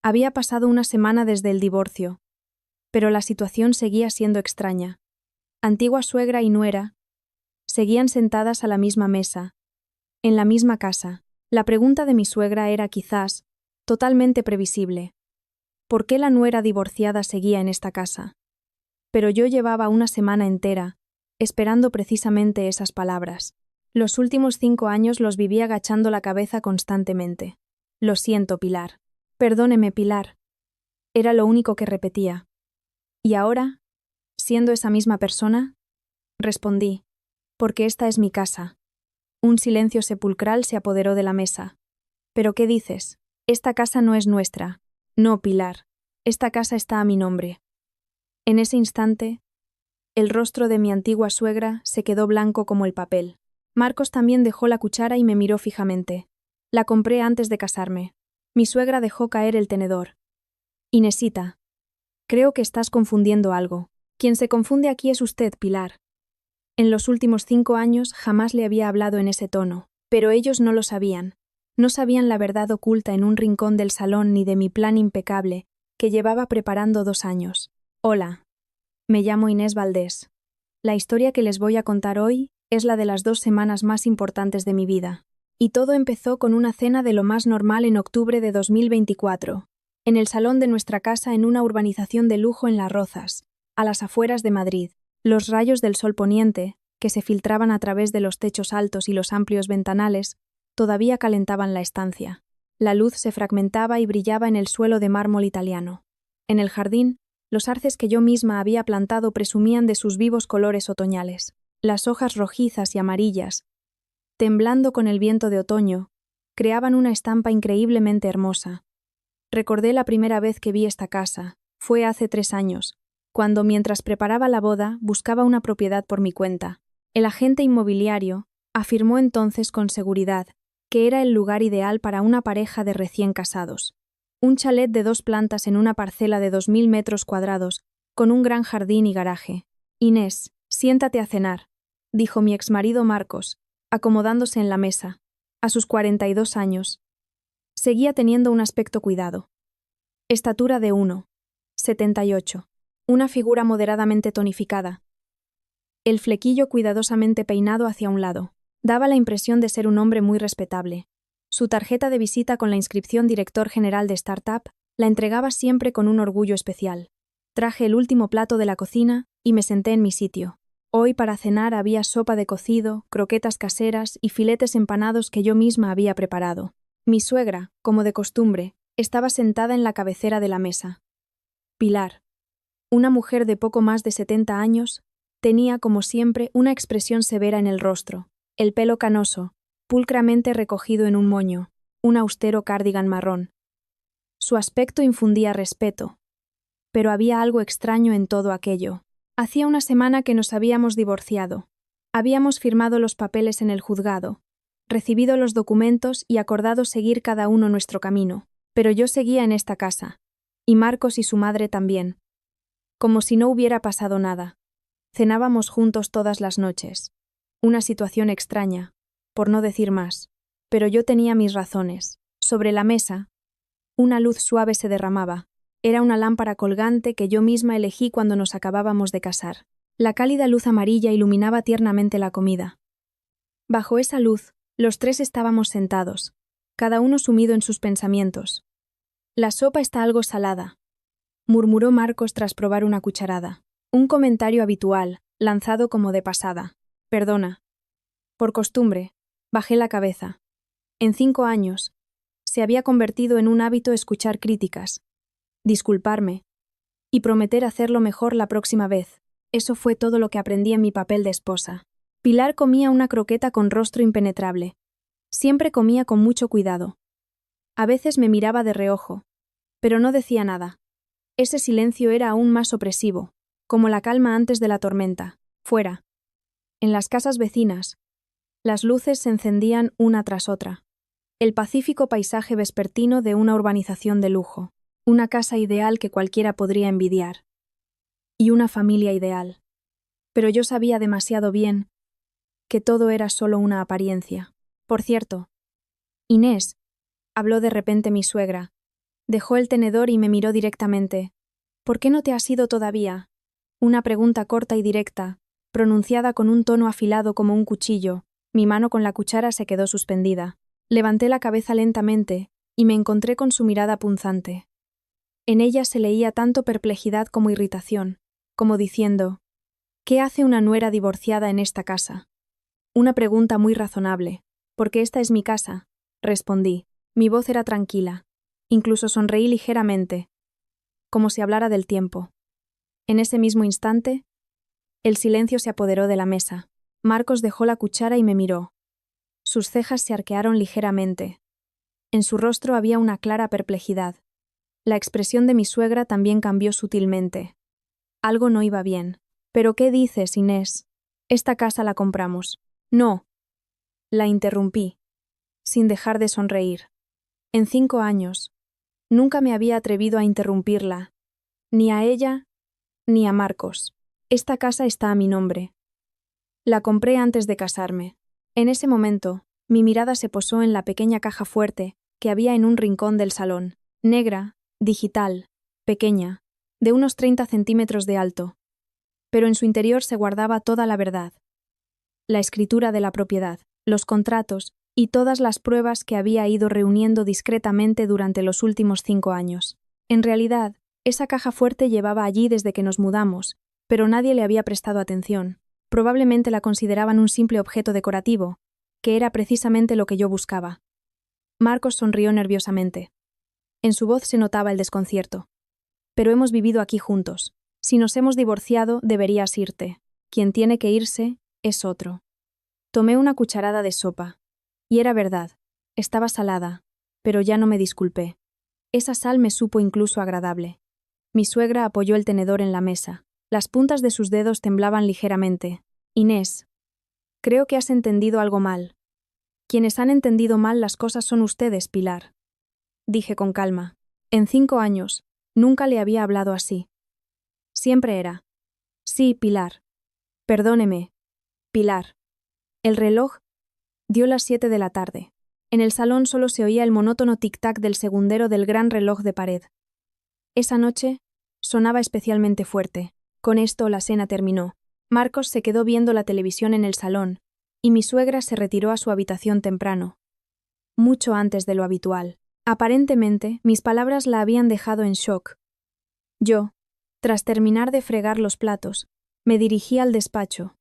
Había pasado una semana desde el divorcio, pero la situación seguía siendo extraña. Antigua suegra y nuera seguían sentadas a la misma mesa, en la misma casa. La pregunta de mi suegra era quizás totalmente previsible. ¿Por qué la nuera divorciada seguía en esta casa? Pero yo llevaba una semana entera esperando precisamente esas palabras. Los últimos 5 años los viví agachando la cabeza constantemente. Lo siento, Pilar. Perdóneme, Pilar. Era lo único que repetía. ¿Y ahora, siendo esa misma persona? Respondí, porque esta es mi casa. Un silencio sepulcral se apoderó de la mesa. ¿Pero qué dices? Esta casa no es nuestra. No, Pilar. Esta casa está a mi nombre. En ese instante, el rostro de mi antigua suegra se quedó blanco como el papel. Marcos también dejó la cuchara y me miró fijamente. La compré antes de casarme. Mi suegra dejó caer el tenedor. Inesita, creo que estás confundiendo algo. Quien se confunde aquí es usted, Pilar. En los últimos 5 años jamás le había hablado en ese tono, pero ellos no lo sabían. No sabían la verdad oculta en un rincón del salón ni de mi plan impecable que llevaba preparando 2 años. Hola. Me llamo Inés Valdés. La historia que les voy a contar hoy es la de las 2 semanas más importantes de mi vida. Y todo empezó con una cena de lo más normal en octubre de 2024, en el salón de nuestra casa en una urbanización de lujo en Las Rozas, a las afueras de Madrid. Los rayos del sol poniente, que se filtraban a través de los techos altos y los amplios ventanales, todavía calentaban la estancia. La luz se fragmentaba y brillaba en el suelo de mármol italiano. En el jardín, los arces que yo misma había plantado presumían de sus vivos colores otoñales. Las hojas rojizas y amarillas, temblando con el viento de otoño, creaban una estampa increíblemente hermosa. Recordé la primera vez que vi esta casa, fue hace 3 años, cuando mientras preparaba la boda buscaba una propiedad por mi cuenta. El agente inmobiliario afirmó entonces con seguridad que era el lugar ideal para una pareja de recién casados. Un chalet de 2 plantas en una parcela de 2000 metros cuadrados, con un gran jardín y garaje. Inés, siéntate a cenar, dijo mi exmarido Marcos, acomodándose en la mesa. A sus 42 años. Seguía teniendo un aspecto cuidado. Estatura de 1,78. Una figura moderadamente tonificada. El flequillo cuidadosamente peinado hacia un lado. Daba la impresión de ser un hombre muy respetable. Su tarjeta de visita con la inscripción Director General de Startup la entregaba siempre con un orgullo especial. Traje el último plato de la cocina y me senté en mi sitio. Hoy para cenar había sopa de cocido, croquetas caseras y filetes empanados que yo misma había preparado. Mi suegra, como de costumbre, estaba sentada en la cabecera de la mesa. Pilar, una mujer de poco más de 70 años, tenía, como siempre, una expresión severa en el rostro, el pelo canoso, pulcramente recogido en un moño, un austero cardigan marrón. Su aspecto infundía respeto, pero había algo extraño en todo aquello. Hacía una semana que nos habíamos divorciado. Habíamos firmado los papeles en el juzgado, recibido los documentos y acordado seguir cada uno nuestro camino, pero yo seguía en esta casa, y Marcos y su madre también, como si no hubiera pasado nada. Cenábamos juntos todas las noches. Una situación extraña, por no decir más, pero yo tenía mis razones. Sobre la mesa, una luz suave se derramaba. Era una lámpara colgante que yo misma elegí cuando nos acabábamos de casar. La cálida luz amarilla iluminaba tiernamente la comida. Bajo esa luz, los 3 estábamos sentados, cada uno sumido en sus pensamientos. La sopa está algo salada, murmuró Marcos tras probar una cucharada. Un comentario habitual, lanzado como de pasada. Perdona. Por costumbre, bajé la cabeza. En 5 años, se había convertido en un hábito escuchar críticas, disculparme y prometer hacerlo mejor la próxima vez. Eso fue todo lo que aprendí en mi papel de esposa. Pilar comía una croqueta con rostro impenetrable. Siempre comía con mucho cuidado. A veces me miraba de reojo, pero no decía nada. Ese silencio era aún más opresivo, como la calma antes de la tormenta. Fuera, en las casas vecinas, las luces se encendían una tras otra. El pacífico paisaje vespertino de una urbanización de lujo, una casa ideal que cualquiera podría envidiar. Y una familia ideal. Pero yo sabía demasiado bien que todo era solo una apariencia. Por cierto, Inés, habló de repente mi suegra, Dejó el tenedor y me miró directamente. ¿Por qué no te has ido todavía? Una pregunta corta y directa, pronunciada con un tono afilado como un cuchillo. Mi mano con la cuchara se quedó suspendida. Levanté la cabeza lentamente y me encontré con su mirada punzante. En ella se leía tanto perplejidad como irritación, como diciendo: ¿qué hace una nuera divorciada en esta casa? Una pregunta muy razonable, porque esta es mi casa, respondí. Mi voz era tranquila. Incluso sonreí ligeramente, como si hablara del tiempo. En ese mismo instante, el silencio se apoderó de la mesa. Marcos dejó la cuchara y me miró. Sus cejas se arquearon ligeramente. En su rostro había una clara perplejidad. La expresión de mi suegra también cambió sutilmente. Algo no iba bien. ¿Pero qué dices, Inés? Esta casa la compramos. No. La interrumpí, sin dejar de sonreír. En 5 años, nunca me había atrevido a interrumpirla, ni a ella, ni a Marcos. Esta casa está a mi nombre. La compré antes de casarme. En ese momento, mi mirada se posó en la pequeña caja fuerte que había en un rincón del salón, negra, digital, pequeña, de unos 30 centímetros de alto. Pero en su interior se guardaba toda la verdad. La escritura de la propiedad, los contratos y todas las pruebas que había ido reuniendo discretamente durante los últimos 5 años. En realidad, esa caja fuerte llevaba allí desde que nos mudamos, pero nadie le había prestado atención. Probablemente la consideraban un simple objeto decorativo, que era precisamente lo que yo buscaba. Marcos sonrió nerviosamente. En su voz se notaba el desconcierto. Pero hemos vivido aquí juntos. Si nos hemos divorciado, deberías irte. Quien tiene que irse es otro. Tomé una cucharada de sopa. Y era verdad. Estaba salada, pero ya no me disculpé. Esa sal me supo incluso agradable. Mi suegra apoyó el tenedor en la mesa. Las puntas de sus dedos temblaban ligeramente. Inés, creo que has entendido algo mal. Quienes han entendido mal las cosas son ustedes, Pilar. Dije con calma. En 5 años, nunca le había hablado así. Siempre era: sí, Pilar. Perdóneme, Pilar. El reloj dio las 7 de la tarde. En el salón solo se oía el monótono tic-tac del segundero del gran reloj de pared. Esa noche sonaba especialmente fuerte. Con esto la cena terminó. Marcos se quedó viendo la televisión en el salón, y mi suegra se retiró a su habitación temprano. Mucho antes de lo habitual. Aparentemente, mis palabras la habían dejado en shock. Yo, tras terminar de fregar los platos, me dirigí al despacho,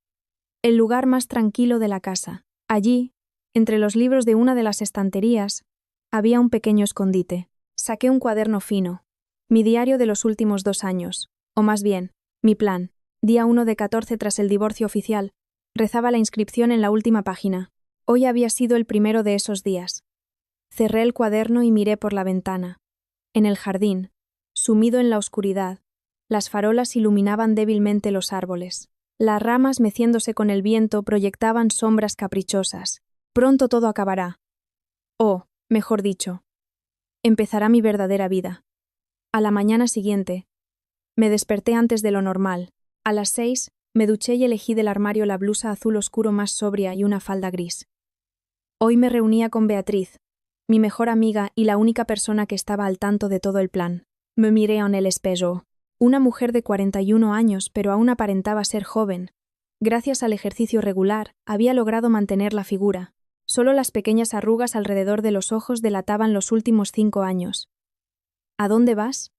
el lugar más tranquilo de la casa. Allí, entre los libros de una de las estanterías, había un pequeño escondite. Saqué un cuaderno fino, mi diario de los últimos 2 años, o más bien, mi plan. Día 1 de 14 tras el divorcio oficial. Rezaba la inscripción en la última página. Hoy había sido el primero de esos días. Cerré el cuaderno y miré por la ventana. En el jardín, sumido en la oscuridad, las farolas iluminaban débilmente los árboles. Las ramas, meciéndose con el viento, proyectaban sombras caprichosas. Pronto todo acabará. O, mejor dicho, empezará mi verdadera vida. A la mañana siguiente, me desperté antes de lo normal. A las 6, me duché y elegí del armario la blusa azul oscuro más sobria y una falda gris. Hoy me reunía con Beatriz, mi mejor amiga y la única persona que estaba al tanto de todo el plan. Me miré en el espejo. Una mujer de 41 años, pero aún aparentaba ser joven. Gracias al ejercicio regular, había logrado mantener la figura. Solo las pequeñas arrugas alrededor de los ojos delataban los últimos 5 años. ¿A dónde vas?,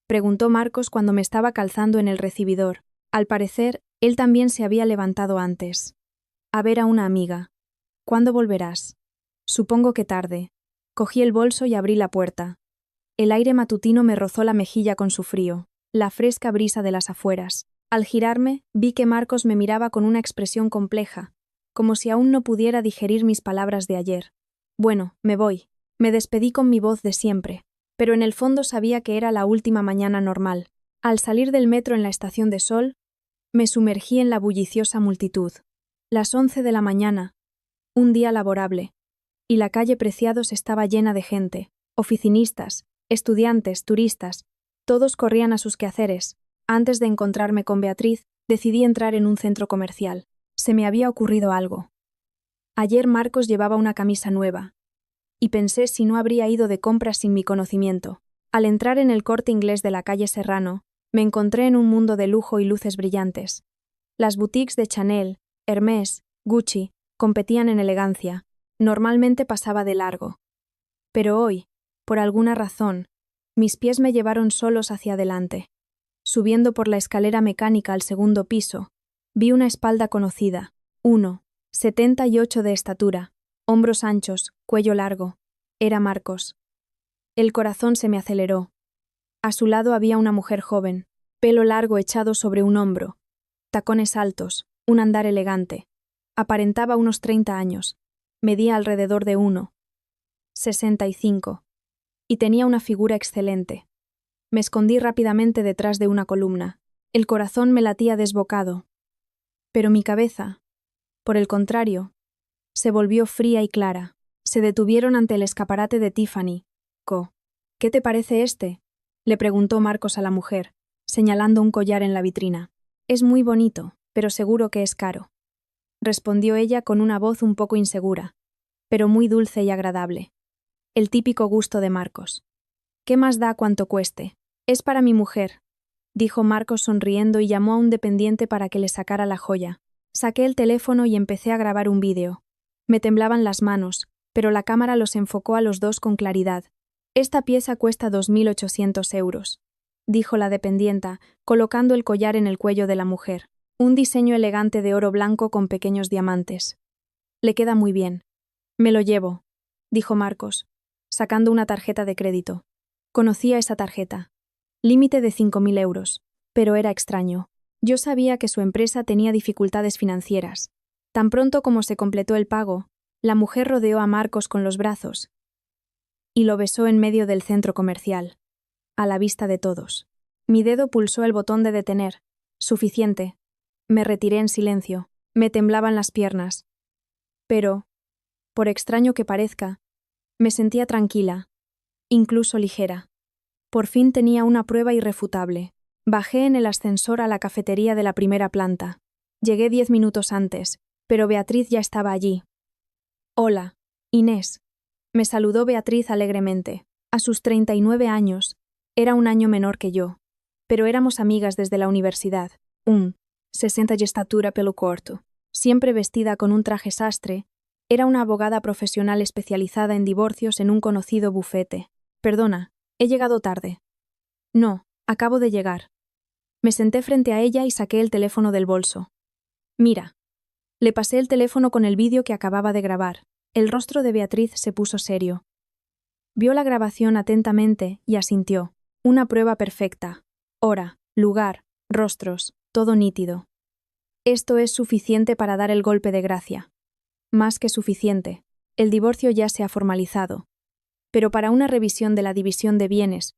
preguntó Marcos cuando me estaba calzando en el recibidor. Al parecer, él también se había levantado antes. A ver a una amiga. ¿Cuándo volverás? Supongo que tarde. Cogí el bolso y abrí la puerta. El aire matutino me rozó la mejilla con su frío, la fresca brisa de las afueras. Al girarme, vi que Marcos me miraba con una expresión compleja, como si aún no pudiera digerir mis palabras de ayer. Bueno, me voy. Me despedí con mi voz de siempre, pero en el fondo sabía que era la última mañana normal. Al salir del metro en la estación de Sol, me sumergí en la bulliciosa multitud. Las 11 de la mañana, un día laborable, y la calle Preciados estaba llena de gente, oficinistas, estudiantes, turistas, todos corrían a sus quehaceres. Antes de encontrarme con Beatriz, decidí entrar en un centro comercial. Se me había ocurrido algo. Ayer Marcos llevaba una camisa nueva, y pensé si no habría ido de compras sin mi conocimiento. Al entrar en el Corte Inglés de la calle Serrano, me encontré en un mundo de lujo y luces brillantes. Las boutiques de Chanel, Hermès, Gucci competían en elegancia. Normalmente pasaba de largo. Pero hoy, por alguna razón, mis pies me llevaron solos hacia adelante. Subiendo por la escalera mecánica al segundo piso, vi una espalda conocida, 1,78 de estatura, hombros anchos, cuello largo. Era Marcos. El corazón se me aceleró. A su lado había una mujer joven, pelo largo echado sobre un hombro, tacones altos, un andar elegante. Aparentaba unos 30 años, medía alrededor de 1,65 y tenía una figura excelente. Me escondí rápidamente detrás de una columna. El corazón me latía desbocado. Pero mi cabeza, por el contrario, se volvió fría y clara. Se detuvieron ante el escaparate de Tiffany Co. ¿Qué te parece este?, le preguntó Marcos a la mujer, señalando un collar en la vitrina. Es muy bonito, pero seguro que es caro, respondió ella con una voz un poco insegura, pero muy dulce y agradable. El típico gusto de Marcos. ¿Qué más da cuánto cueste? Es para mi mujer, dijo Marcos sonriendo y llamó a un dependiente para que le sacara la joya. Saqué el teléfono y empecé a grabar un vídeo. Me temblaban las manos, pero la cámara los enfocó a los dos con claridad. Esta pieza cuesta 2.800 euros, dijo la dependienta, colocando el collar en el cuello de la mujer. Un diseño elegante de oro blanco con pequeños diamantes. Le queda muy bien. Me lo llevo, dijo Marcos, sacando una tarjeta de crédito. Conocía esa tarjeta. Límite de 5.000 euros, pero era extraño. Yo sabía que su empresa tenía dificultades financieras. Tan pronto como se completó el pago, la mujer rodeó a Marcos con los brazos y lo besó en medio del centro comercial, a la vista de todos. Mi dedo pulsó el botón de detener. Suficiente. Me retiré en silencio. Me temblaban las piernas. Pero, por extraño que parezca, me sentía tranquila, incluso ligera. Por fin tenía una prueba irrefutable. Bajé en el ascensor a la cafetería de la primera planta. Llegué 10 minutos antes, pero Beatriz ya estaba allí. Hola, Inés. Me saludó Beatriz alegremente. A sus 39 años, era un año menor que yo, pero éramos amigas desde la universidad. 1,60 de estatura, pelo corto. Siempre vestida con un traje sastre, era una abogada profesional especializada en divorcios en un conocido bufete. Perdona, he llegado tarde. No, acabo de llegar. Me senté frente a ella y saqué el teléfono del bolso. Mira. Le pasé el teléfono con el vídeo que acababa de grabar. El rostro de Beatriz se puso serio. Vio la grabación atentamente y asintió. Una prueba perfecta. Hora, lugar, rostros, todo nítido. Esto es suficiente para dar el golpe de gracia. Más que suficiente. El divorcio ya se ha formalizado. Pero para una revisión de la división de bienes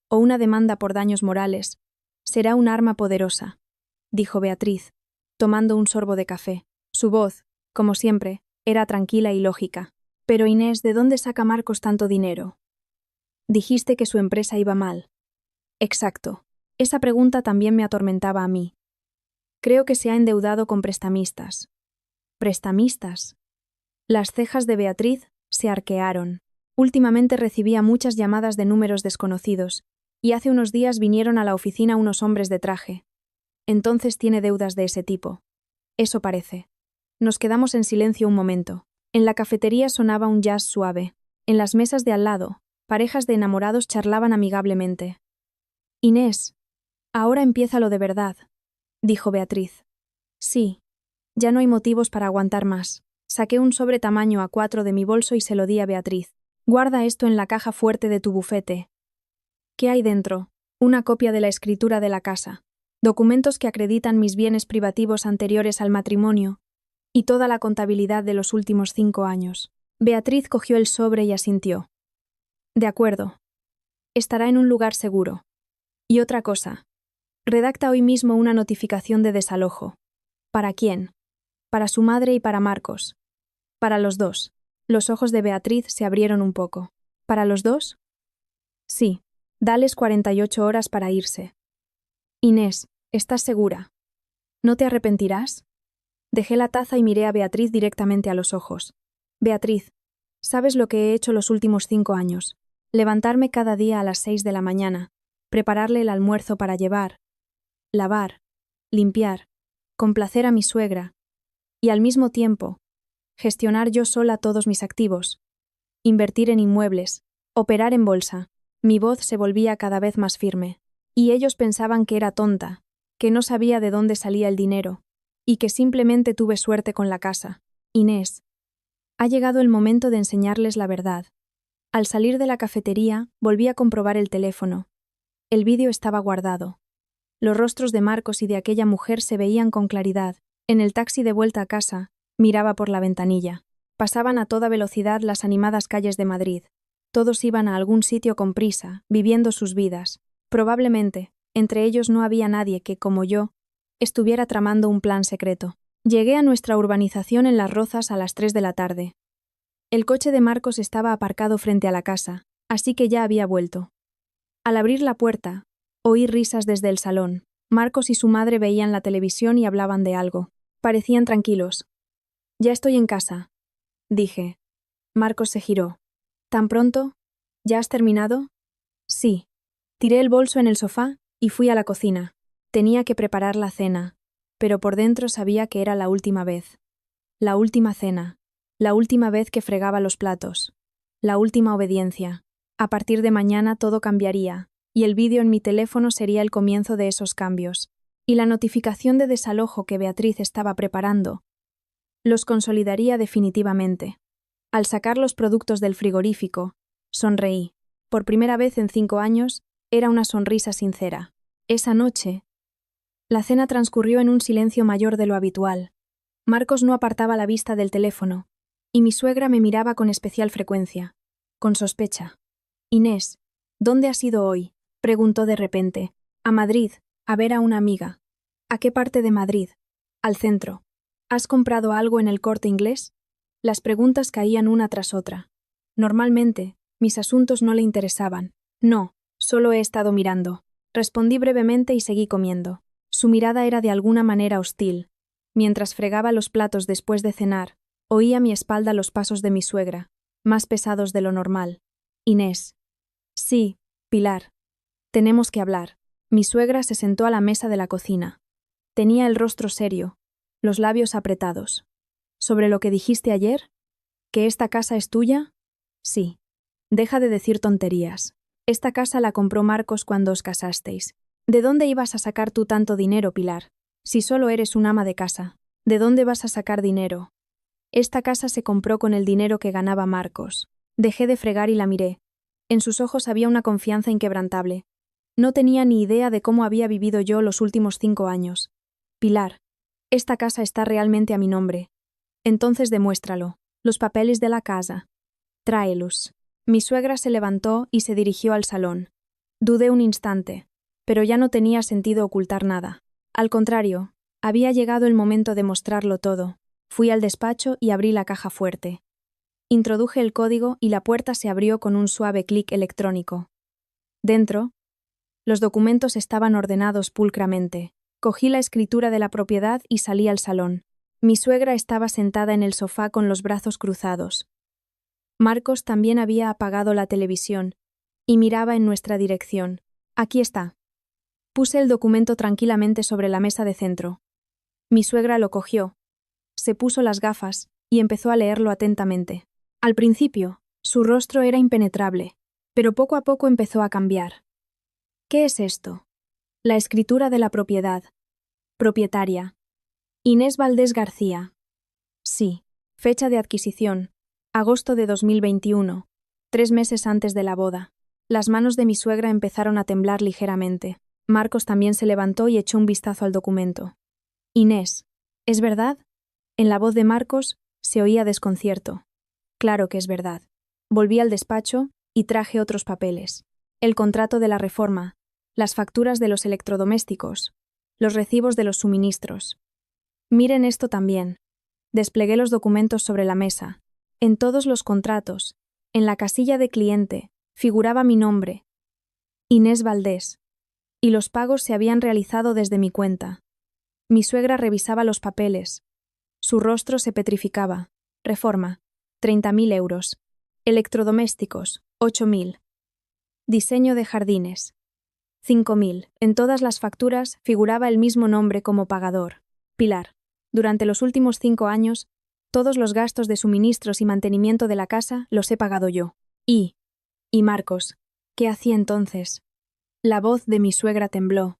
o una demanda por daños morales, será un arma poderosa, dijo Beatriz, tomando un sorbo de café. Su voz, como siempre, era tranquila y lógica. Pero Inés, ¿de dónde saca Marcos tanto dinero? Dijiste que su empresa iba mal. Exacto. Esa pregunta también me atormentaba a mí. Creo que se ha endeudado con prestamistas. ¿Prestamistas? Las cejas de Beatriz se arquearon. Últimamente recibía muchas llamadas de números desconocidos, y hace unos días vinieron a la oficina unos hombres de traje. Entonces tiene deudas de ese tipo. Eso parece. Nos quedamos en silencio un momento. En la cafetería sonaba un jazz suave. En las mesas de al lado, parejas de enamorados charlaban amigablemente. Inés, ahora empieza lo de verdad, dijo Beatriz. Sí, ya no hay motivos para aguantar más. Saqué un sobre tamaño A4 de mi bolso y se lo di a Beatriz. Guarda esto en la caja fuerte de tu bufete. ¿Qué hay dentro? Una copia de la escritura de la casa, documentos que acreditan mis bienes privativos anteriores al matrimonio y toda la contabilidad de los últimos 5 años. Beatriz cogió el sobre y asintió. De acuerdo. Estará en un lugar seguro. Y otra cosa. Redacta hoy mismo una notificación de desalojo. ¿Para quién? Para su madre y para Marcos. Para los dos. Los ojos de Beatriz se abrieron un poco. ¿Para los dos? Sí. Dales 48 horas para irse. Inés, ¿estás segura? ¿No te arrepentirás? Dejé la taza y miré a Beatriz directamente a los ojos. Beatriz, ¿sabes lo que he hecho los últimos 5 años? Levantarme cada día a las 6 de la mañana, prepararle el almuerzo para llevar, lavar, limpiar, complacer a mi suegra, y al mismo tiempo, gestionar yo sola todos mis activos, invertir en inmuebles, operar en bolsa. Mi voz se volvía cada vez más firme, y ellos pensaban que era tonta, que no sabía de dónde salía el dinero, y que simplemente tuve suerte con la casa. Inés. Ha llegado el momento de enseñarles la verdad. Al salir de la cafetería, volví a comprobar el teléfono. El vídeo estaba guardado. Los rostros de Marcos y de aquella mujer se veían con claridad. En el taxi de vuelta a casa, miraba por la ventanilla. Pasaban a toda velocidad las animadas calles de Madrid. Todos iban a algún sitio con prisa, viviendo sus vidas. Probablemente, entre ellos no había nadie que, como yo, estuviera tramando un plan secreto. Llegué a nuestra urbanización en Las Rozas a las 3 de la tarde. El coche de Marcos estaba aparcado frente a la casa, así que ya había vuelto. Al abrir la puerta, oí risas desde el salón. Marcos y su madre veían la televisión y hablaban de algo. Parecían tranquilos. «Ya estoy en casa», dije. Marcos se giró. «¿Tan pronto? ¿Ya has terminado?» «Sí». Tiré el bolso en el sofá y fui a la cocina. Tenía que preparar la cena, pero por dentro sabía que era la última vez. La última cena. La última vez que fregaba los platos. La última obediencia. A partir de mañana todo cambiaría, y el vídeo en mi teléfono sería el comienzo de esos cambios. Y la notificación de desalojo que Beatriz estaba preparando los consolidaría definitivamente. Al sacar los productos del frigorífico, sonreí. Por primera vez en 5 años, era una sonrisa sincera. Esa noche, la cena transcurrió en un silencio mayor de lo habitual. Marcos no apartaba la vista del teléfono, y mi suegra me miraba con especial frecuencia, con sospecha. «Inés, ¿dónde has ido hoy?», preguntó de repente. «A Madrid, a ver a una amiga». «¿A qué parte de Madrid?» «Al centro». «¿Has comprado algo en el Corte Inglés?». Las preguntas caían una tras otra. Normalmente, mis asuntos no le interesaban. «No, solo he estado mirando». Respondí brevemente y seguí comiendo. Su mirada era de alguna manera hostil. Mientras fregaba los platos después de cenar, oí a mi espalda los pasos de mi suegra, más pesados de lo normal. «Inés». «Sí, Pilar. Tenemos que hablar». Mi suegra se sentó a la mesa de la cocina. Tenía el rostro serio, los labios apretados. «¿Sobre lo que dijiste ayer? ¿Que esta casa es tuya?» «Sí». «Deja de decir tonterías. Esta casa la compró Marcos cuando os casasteis. ¿De dónde ibas a sacar tú tanto dinero, Pilar? Si solo eres un ama de casa, ¿de dónde vas a sacar dinero?» «Esta casa se compró con el dinero que ganaba Marcos». Dejé de fregar y la miré. En sus ojos había una confianza inquebrantable. No tenía ni idea de cómo había vivido yo los últimos 5 años. «Pilar, esta casa está realmente a mi nombre». «Entonces demuéstralo. Los papeles de la casa. Tráelos». Mi suegra se levantó y se dirigió al salón. Dudé un instante, pero ya no tenía sentido ocultar nada. Al contrario, había llegado el momento de mostrarlo todo. Fui al despacho y abrí la caja fuerte. Introduje el código y la puerta se abrió con un suave clic electrónico. Dentro, los documentos estaban ordenados pulcramente. Cogí la escritura de la propiedad y salí al salón. Mi suegra estaba sentada en el sofá con los brazos cruzados. Marcos también había apagado la televisión y miraba en nuestra dirección. «Aquí está». Puse el documento tranquilamente sobre la mesa de centro. Mi suegra lo cogió, se puso las gafas y empezó a leerlo atentamente. Al principio, su rostro era impenetrable, pero poco a poco empezó a cambiar. «¿Qué es esto?» «La escritura de la propiedad. Propietaria. Inés Valdés García». «Sí». «Fecha de adquisición. Agosto de 2021, 3 meses antes de la boda». Las manos de mi suegra empezaron a temblar ligeramente. Marcos también se levantó y echó un vistazo al documento. «Inés, ¿es verdad?» En la voz de Marcos se oía desconcierto. «Claro que es verdad». Volví al despacho y traje otros papeles. El contrato de la reforma, las facturas de los electrodomésticos, los recibos de los suministros. «Miren esto también». Desplegué los documentos sobre la mesa. En todos los contratos, en la casilla de cliente, figuraba mi nombre, Inés Valdés, y los pagos se habían realizado desde mi cuenta. Mi suegra revisaba los papeles. Su rostro se petrificaba. Reforma, 30.000 euros. Electrodomésticos, 8.000. Diseño de jardines. 5.000. En todas las facturas figuraba el mismo nombre como pagador. Pilar. Durante los últimos 5 años, todos los gastos de suministros y mantenimiento de la casa los he pagado yo. Y Marcos, ¿qué hacía entonces? La voz de mi suegra tembló.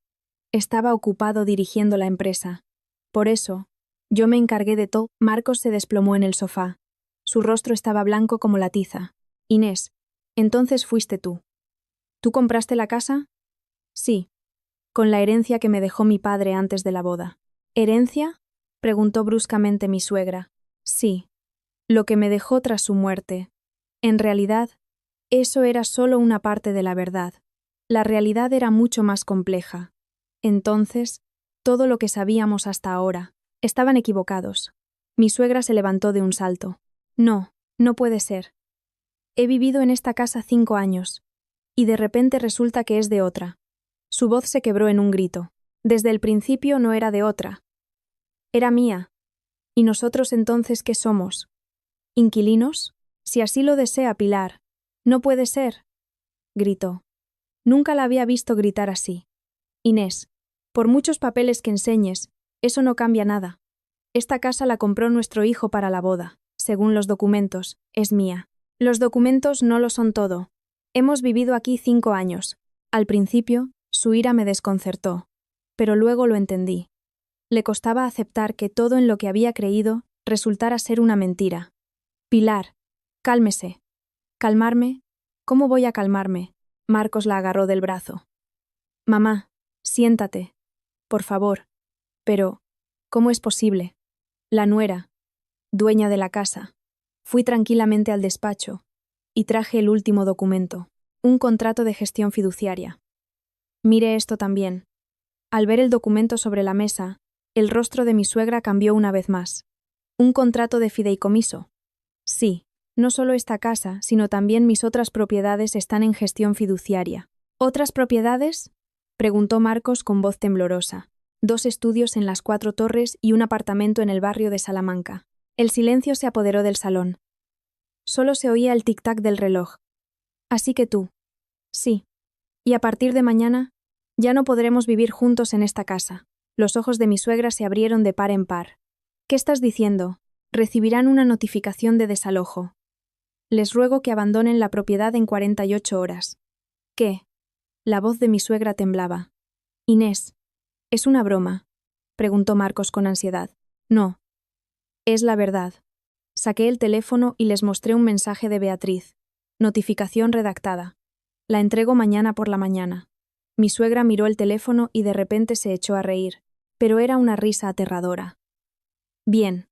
Estaba ocupado dirigiendo la empresa. Por eso, yo me encargué de todo. Marcos se desplomó en el sofá. Su rostro estaba blanco como la tiza. Inés, entonces fuiste tú. ¿Tú compraste la casa? Sí, con la herencia que me dejó mi padre antes de la boda. ¿Herencia? Preguntó bruscamente mi suegra. Sí, lo que me dejó tras su muerte. En realidad, eso era solo una parte de la verdad. La realidad era mucho más compleja. Entonces, todo lo que sabíamos hasta ahora, estaban equivocados. Mi suegra se levantó de un salto. No, no puede ser. He vivido en esta casa 5 años, y de repente resulta que es de otra. Su voz se quebró en un grito. Desde el principio no era de otra. Era mía. ¿Y nosotros entonces qué somos? ¿Inquilinos? Si así lo desea Pilar. No puede ser. Gritó. Nunca la había visto gritar así. Inés, por muchos papeles que enseñes, eso no cambia nada. Esta casa la compró nuestro hijo para la boda. Según los documentos, es mía. Los documentos no lo son todo. Hemos vivido aquí 5 años. Al principio, su ira me desconcertó, pero luego lo entendí. Le costaba aceptar que todo en lo que había creído resultara ser una mentira. Pilar, cálmese. ¿Calmarme? ¿Cómo voy a calmarme? Marcos la agarró del brazo. Mamá, siéntate. Por favor. Pero, ¿cómo es posible? La nuera, dueña de la casa. Fui tranquilamente al despacho y traje el último documento, un contrato de gestión fiduciaria. Mire esto también. Al ver el documento sobre la mesa, el rostro de mi suegra cambió una vez más. Un contrato de fideicomiso. Sí, no solo esta casa, sino también mis otras propiedades están en gestión fiduciaria. ¿Otras propiedades? Preguntó Marcos con voz temblorosa. 2 estudios en las 4 Torres y un apartamento en el barrio de Salamanca. El silencio se apoderó del salón. Solo se oía el tic-tac del reloj. Así que tú. Sí. Y a partir de mañana, ya no podremos vivir juntos en esta casa. Los ojos de mi suegra se abrieron de par en par. ¿Qué estás diciendo? Recibirán una notificación de desalojo. Les ruego que abandonen la propiedad en 48 horas. ¿Qué? La voz de mi suegra temblaba. Inés, ¿es una broma? Preguntó Marcos con ansiedad. No. Es la verdad. Saqué el teléfono y les mostré un mensaje de Beatriz. Notificación redactada. La entrego mañana por la mañana. Mi suegra miró el teléfono y de repente se echó a reír, pero era una risa aterradora. Bien.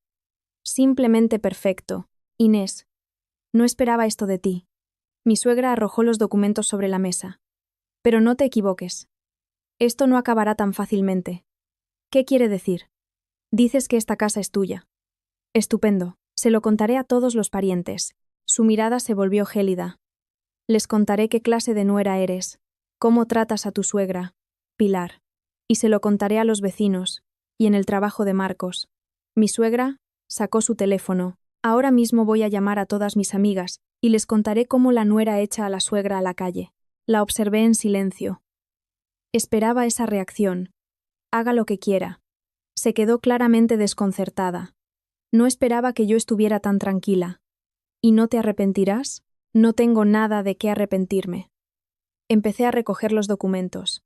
Simplemente perfecto. Inés. No esperaba esto de ti. Mi suegra arrojó los documentos sobre la mesa. Pero no te equivoques. Esto no acabará tan fácilmente. ¿Qué quiere decir? Dices que esta casa es tuya. Estupendo. Se lo contaré a todos los parientes. Su mirada se volvió gélida. Les contaré qué clase de nuera eres, cómo tratas a tu suegra, Pilar. Y se lo contaré a los vecinos, y en el trabajo de Marcos. Mi suegra sacó su teléfono. Ahora mismo voy a llamar a todas mis amigas, y les contaré cómo la nuera echa a la suegra a la calle. La observé en silencio. Esperaba esa reacción. Haga lo que quiera. Se quedó claramente desconcertada. No esperaba que yo estuviera tan tranquila. ¿Y no te arrepentirás? No tengo nada de qué arrepentirme. Empecé a recoger los documentos.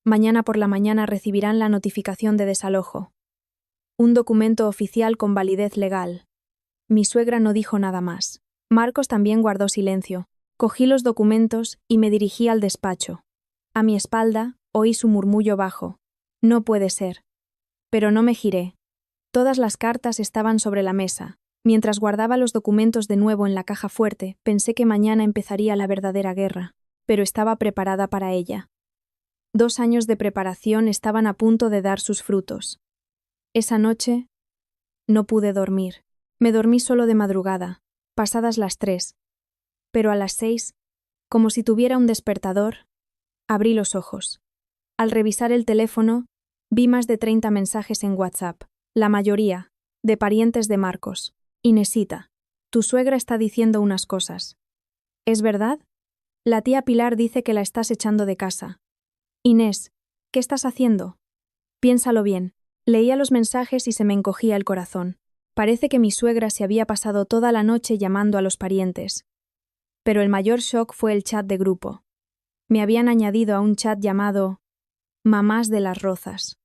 Mañana por la mañana recibirán la notificación de desalojo. Un documento oficial con validez legal. Mi suegra no dijo nada más. Marcos también guardó silencio. Cogí los documentos y me dirigí al despacho. A mi espalda oí su murmullo bajo. No puede ser. Pero no me giré. Todas las cartas estaban sobre la mesa. Mientras guardaba los documentos de nuevo en la caja fuerte, pensé que mañana empezaría la verdadera guerra, pero estaba preparada para ella. 2 años de preparación estaban a punto de dar sus frutos. Esa noche no pude dormir. Me dormí solo de madrugada, pasadas las 3. Pero a las 6, como si tuviera un despertador, abrí los ojos. Al revisar el teléfono, vi más de 30 mensajes en WhatsApp, la mayoría, de parientes de Marcos. Inesita, tu suegra está diciendo unas cosas. ¿Es verdad? La tía Pilar dice que la estás echando de casa. Inés, ¿qué estás haciendo? Piénsalo bien. Leía los mensajes y se me encogía el corazón. Parece que mi suegra se había pasado toda la noche llamando a los parientes. Pero el mayor shock fue el chat de grupo. Me habían añadido a un chat llamado Mamás de las Rozas.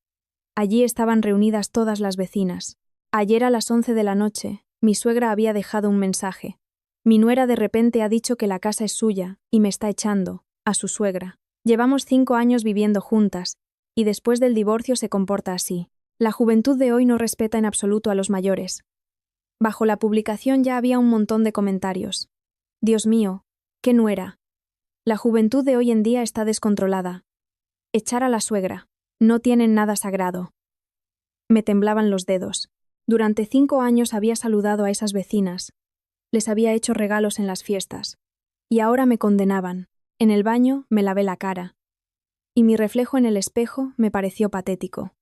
Allí estaban reunidas todas las vecinas. Ayer a las 11 de la noche, mi suegra había dejado un mensaje. Mi nuera de repente ha dicho que la casa es suya y me está echando, a su suegra. Llevamos 5 años viviendo juntas, y después del divorcio se comporta así. La juventud de hoy no respeta en absoluto a los mayores. Bajo la publicación ya había un montón de comentarios. Dios mío, qué nuera. La juventud de hoy en día está descontrolada. Echar a la suegra. No tienen nada sagrado. Me temblaban los dedos. Durante 5 años había saludado a esas vecinas. Les había hecho regalos en las fiestas. Y ahora me condenaban. En el baño me lavé la cara. Y mi reflejo en el espejo me pareció patético.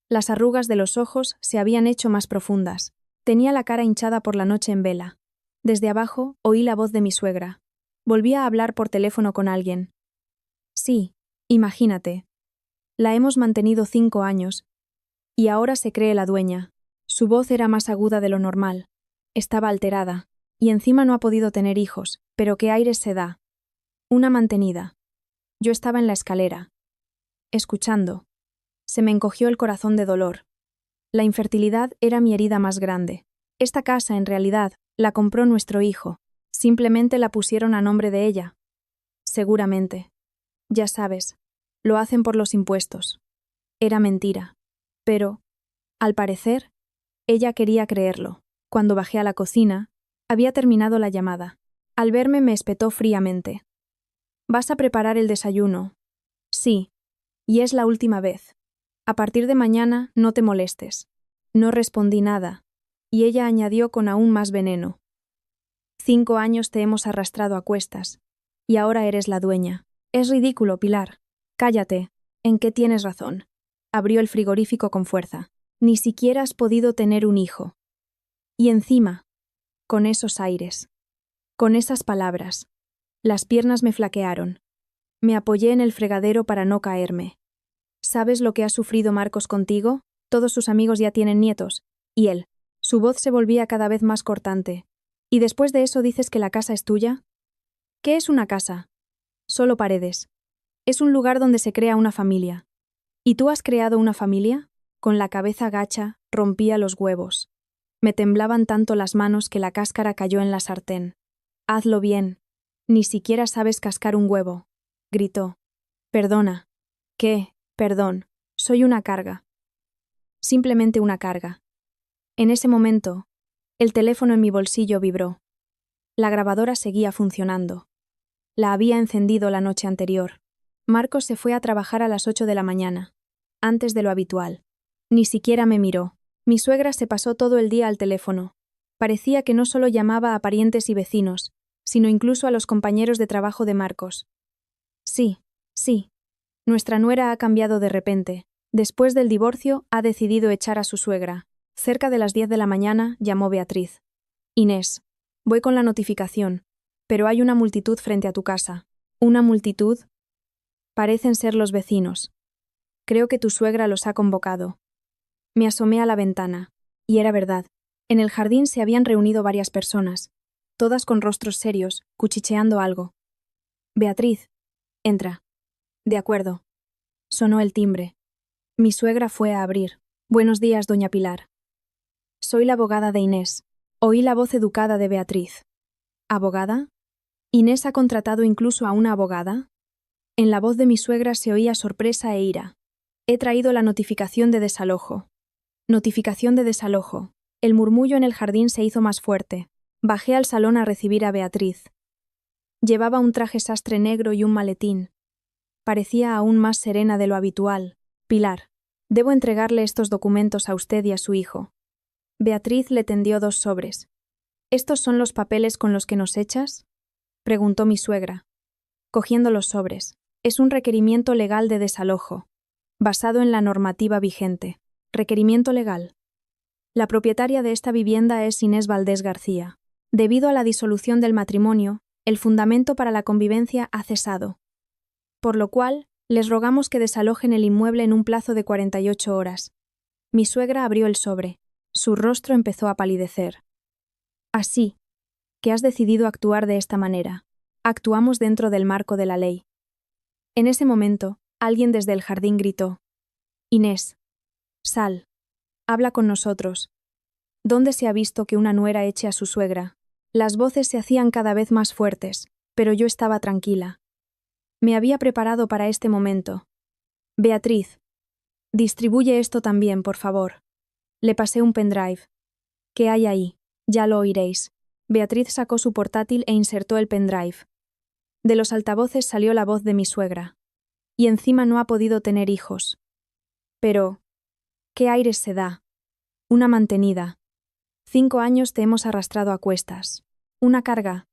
Las arrugas de los ojos se habían hecho más profundas. Tenía la cara hinchada por la noche en vela. Desde abajo oí la voz de mi suegra. Volvía a hablar por teléfono con alguien. Sí, imagínate. La hemos mantenido 5 años. Y ahora se cree la dueña. Su voz era más aguda de lo normal. Estaba alterada. Y encima no ha podido tener hijos. Pero qué aires se da. Una mantenida. Yo estaba en la escalera. Escuchando. Se me encogió el corazón de dolor. La infertilidad era mi herida más grande. Esta casa, en realidad, la compró nuestro hijo. Simplemente la pusieron a nombre de ella. Seguramente. Ya sabes, lo hacen por los impuestos. Era mentira. Pero, al parecer, ella quería creerlo. Cuando bajé a la cocina, había terminado la llamada. Al verme me espetó fríamente. ¿Vas a preparar el desayuno? Sí. Y es la última vez. A partir de mañana no te molestes. No respondí nada, y ella añadió con aún más veneno. 5 años te hemos arrastrado a cuestas, y ahora eres la dueña. Es ridículo, Pilar. Cállate. ¿En qué tienes razón? Abrió el frigorífico con fuerza. Ni siquiera has podido tener un hijo. Y encima, con esos aires, con esas palabras, las piernas me flaquearon. Me apoyé en el fregadero para no caerme. ¿Sabes lo que ha sufrido Marcos contigo? Todos sus amigos ya tienen nietos. Y él. Su voz se volvía cada vez más cortante. ¿Y después de eso dices que la casa es tuya? ¿Qué es una casa? Solo paredes. Es un lugar donde se crea una familia. ¿Y tú has creado una familia? Con la cabeza gacha, rompía los huevos. Me temblaban tanto las manos que la cáscara cayó en la sartén. Hazlo bien. Ni siquiera sabes cascar un huevo. Gritó. Perdona. ¿Qué? Perdón. Soy una carga. Simplemente una carga. En ese momento, el teléfono en mi bolsillo vibró. La grabadora seguía funcionando. La había encendido la noche anterior. Marcos se fue a trabajar a las 8 de la mañana, antes de lo habitual. Ni siquiera me miró. Mi suegra se pasó todo el día al teléfono. Parecía que no solo llamaba a parientes y vecinos, sino incluso a los compañeros de trabajo de Marcos. Sí, sí. Nuestra nuera ha cambiado de repente. Después del divorcio, ha decidido echar a su suegra. Cerca de las 10 de la mañana, llamó Beatriz. Inés, voy con la notificación, pero hay una multitud frente a tu casa. ¿Una multitud? Parecen ser los vecinos. Creo que tu suegra los ha convocado. Me asomé a la ventana, y era verdad. En el jardín se habían reunido varias personas, todas con rostros serios, cuchicheando algo. Beatriz, entra. De acuerdo. Sonó el timbre. Mi suegra fue a abrir. Buenos días, doña Pilar. Soy la abogada de Inés. Oí la voz educada de Beatriz. ¿Abogada? ¿Inés ha contratado incluso a una abogada? En la voz de mi suegra se oía sorpresa e ira. He traído la notificación de desalojo. Notificación de desalojo. El murmullo en el jardín se hizo más fuerte. Bajé al salón a recibir a Beatriz. Llevaba un traje sastre negro y un maletín. Parecía aún más serena de lo habitual. Pilar, debo entregarle estos documentos a usted y a su hijo. Beatriz le tendió 2 sobres. ¿Estos son los papeles con los que nos echas? Preguntó mi suegra, cogiendo los sobres. Es un requerimiento legal de desalojo, basado en la normativa vigente. Requerimiento legal. La propietaria de esta vivienda es Inés Valdés García. Debido a la disolución del matrimonio, el fundamento para la convivencia ha cesado. Por lo cual, les rogamos que desalojen el inmueble en un plazo de 48 horas. Mi suegra abrió el sobre. Su rostro empezó a palidecer. Así que has decidido actuar de esta manera. Actuamos dentro del marco de la ley. En ese momento, alguien desde el jardín gritó: Inés, sal, habla con nosotros. ¿Dónde se ha visto que una nuera eche a su suegra? Las voces se hacían cada vez más fuertes, pero yo estaba tranquila. Me había preparado para este momento. Beatriz, distribuye esto también, por favor. Le pasé un pendrive. ¿Qué hay ahí? Ya lo oiréis. Beatriz sacó su portátil e insertó el pendrive. De los altavoces salió la voz de mi suegra. Y encima no ha podido tener hijos. Pero, ¿qué aires se da? Una mantenida. 5 años te hemos arrastrado a cuestas. Una carga.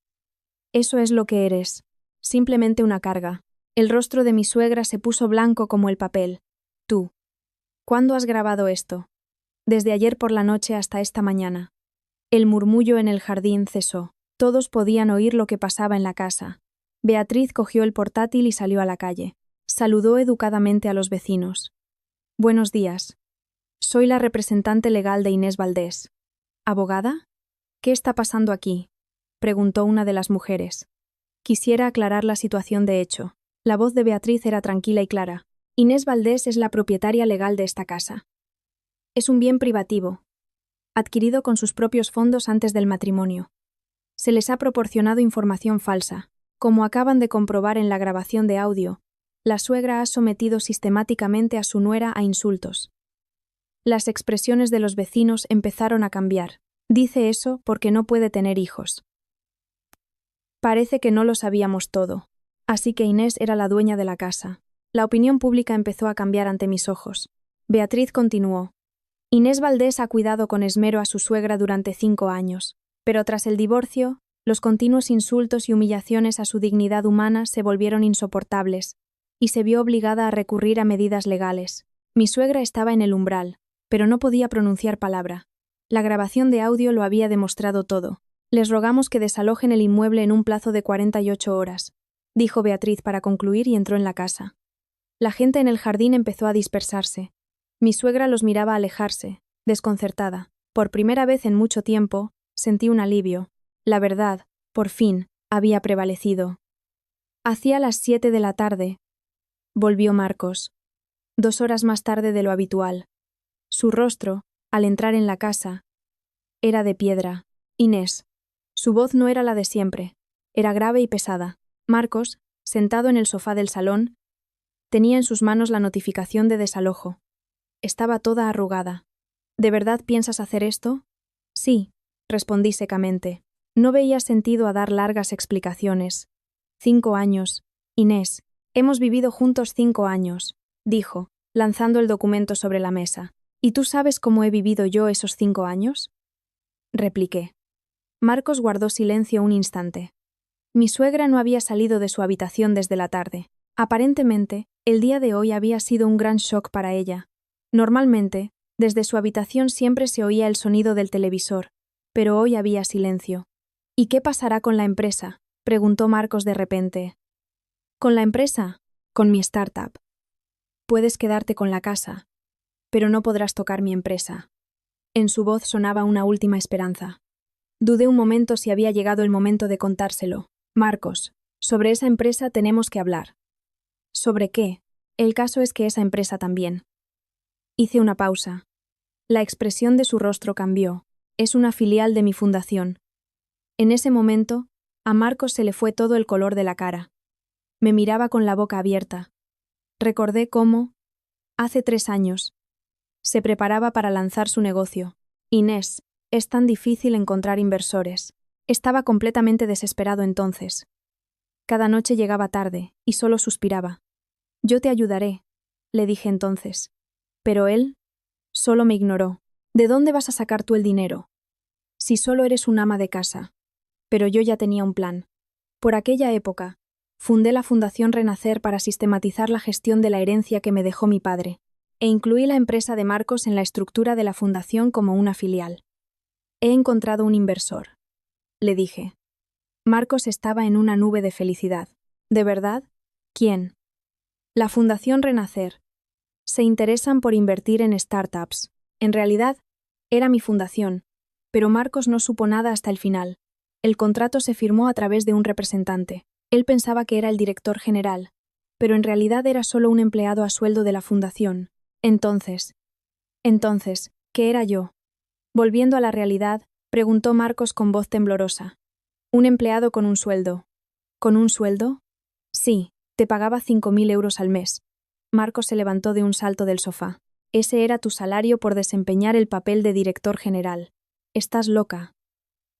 Eso es lo que eres. Simplemente una carga. El rostro de mi suegra se puso blanco como el papel. Tú. ¿Cuándo has grabado esto? Desde ayer por la noche hasta esta mañana. El murmullo en el jardín cesó. Todos podían oír lo que pasaba en la casa. Beatriz cogió el portátil y salió a la calle. Saludó educadamente a los vecinos. Buenos días. Soy la representante legal de Inés Valdés. ¿Abogada? ¿Qué está pasando aquí?, preguntó una de las mujeres. Quisiera aclarar la situación de hecho. La voz de Beatriz era tranquila y clara. Inés Valdés es la propietaria legal de esta casa. Es un bien privativo, adquirido con sus propios fondos antes del matrimonio. Se les ha proporcionado información falsa. Como acaban de comprobar en la grabación de audio, la suegra ha sometido sistemáticamente a su nuera a insultos. Las expresiones de los vecinos empezaron a cambiar. Dice eso porque no puede tener hijos. Parece que no lo sabíamos todo. Así que Inés era la dueña de la casa. La opinión pública empezó a cambiar ante mis ojos. Beatriz continuó. Inés Valdés ha cuidado con esmero a su suegra durante 5 años, pero tras el divorcio, los continuos insultos y humillaciones a su dignidad humana se volvieron insoportables, y se vio obligada a recurrir a medidas legales. Mi suegra estaba en el umbral, pero no podía pronunciar palabra. La grabación de audio lo había demostrado todo. Les rogamos que desalojen el inmueble en un plazo de 48 horas, dijo Beatriz para concluir y entró en la casa. La gente en el jardín empezó a dispersarse. Mi suegra los miraba alejarse, desconcertada. Por primera vez en mucho tiempo, sentí un alivio. La verdad, por fin, había prevalecido. Hacía las 7 de la tarde. Volvió Marcos. 2 horas más tarde de lo habitual. Su rostro, al entrar en la casa, era de piedra. Inés. Su voz no era la de siempre. Era grave y pesada. Marcos, sentado en el sofá del salón, tenía en sus manos la notificación de desalojo. Estaba toda arrugada. ¿De verdad piensas hacer esto? Sí, respondí secamente. No veía sentido a dar largas explicaciones. 5 años. Inés, hemos vivido juntos 5 años, dijo, lanzando el documento sobre la mesa. ¿Y tú sabes cómo he vivido yo esos 5 años? Repliqué. Marcos guardó silencio un instante. Mi suegra no había salido de su habitación desde la tarde. Aparentemente, el día de hoy había sido un gran shock para ella. Normalmente, desde su habitación siempre se oía el sonido del televisor, pero hoy había silencio. ¿Y qué pasará con la empresa?, preguntó Marcos de repente. ¿Con la empresa? Con mi startup. Puedes quedarte con la casa, pero no podrás tocar mi empresa. En su voz sonaba una última esperanza. Dudé un momento si había llegado el momento de contárselo. Marcos, sobre esa empresa tenemos que hablar. ¿Sobre qué? El caso es que esa empresa también. Hice una pausa. La expresión de su rostro cambió. Es una filial de mi fundación. En ese momento, a Marcos se le fue todo el color de la cara. Me miraba con la boca abierta. Recordé cómo, hace 3 años, se preparaba para lanzar su negocio. Inés, es tan difícil encontrar inversores. Estaba completamente desesperado entonces. Cada noche llegaba tarde y solo suspiraba. Yo te ayudaré, le dije entonces. Pero él solo me ignoró. ¿De dónde vas a sacar tú el dinero? Si solo eres un ama de casa. Pero yo ya tenía un plan. Por aquella época, fundé la Fundación Renacer para sistematizar la gestión de la herencia que me dejó mi padre, e incluí la empresa de Marcos en la estructura de la fundación como una filial. He encontrado un inversor, le dije. Marcos estaba en una nube de felicidad. ¿De verdad? ¿Quién? La Fundación Renacer. Se interesan por invertir en startups. En realidad, era mi fundación, pero Marcos no supo nada hasta el final. El contrato se firmó a través de un representante. Él pensaba que era el director general, pero en realidad era solo un empleado a sueldo de la fundación. Entonces, ¿qué era yo? Volviendo a la realidad, preguntó Marcos con voz temblorosa. Un empleado con un sueldo. ¿Con un sueldo? Sí, te pagaba 5.000 euros al mes. Marcos se levantó de un salto del sofá. Ese era tu salario por desempeñar el papel de director general. Estás loca.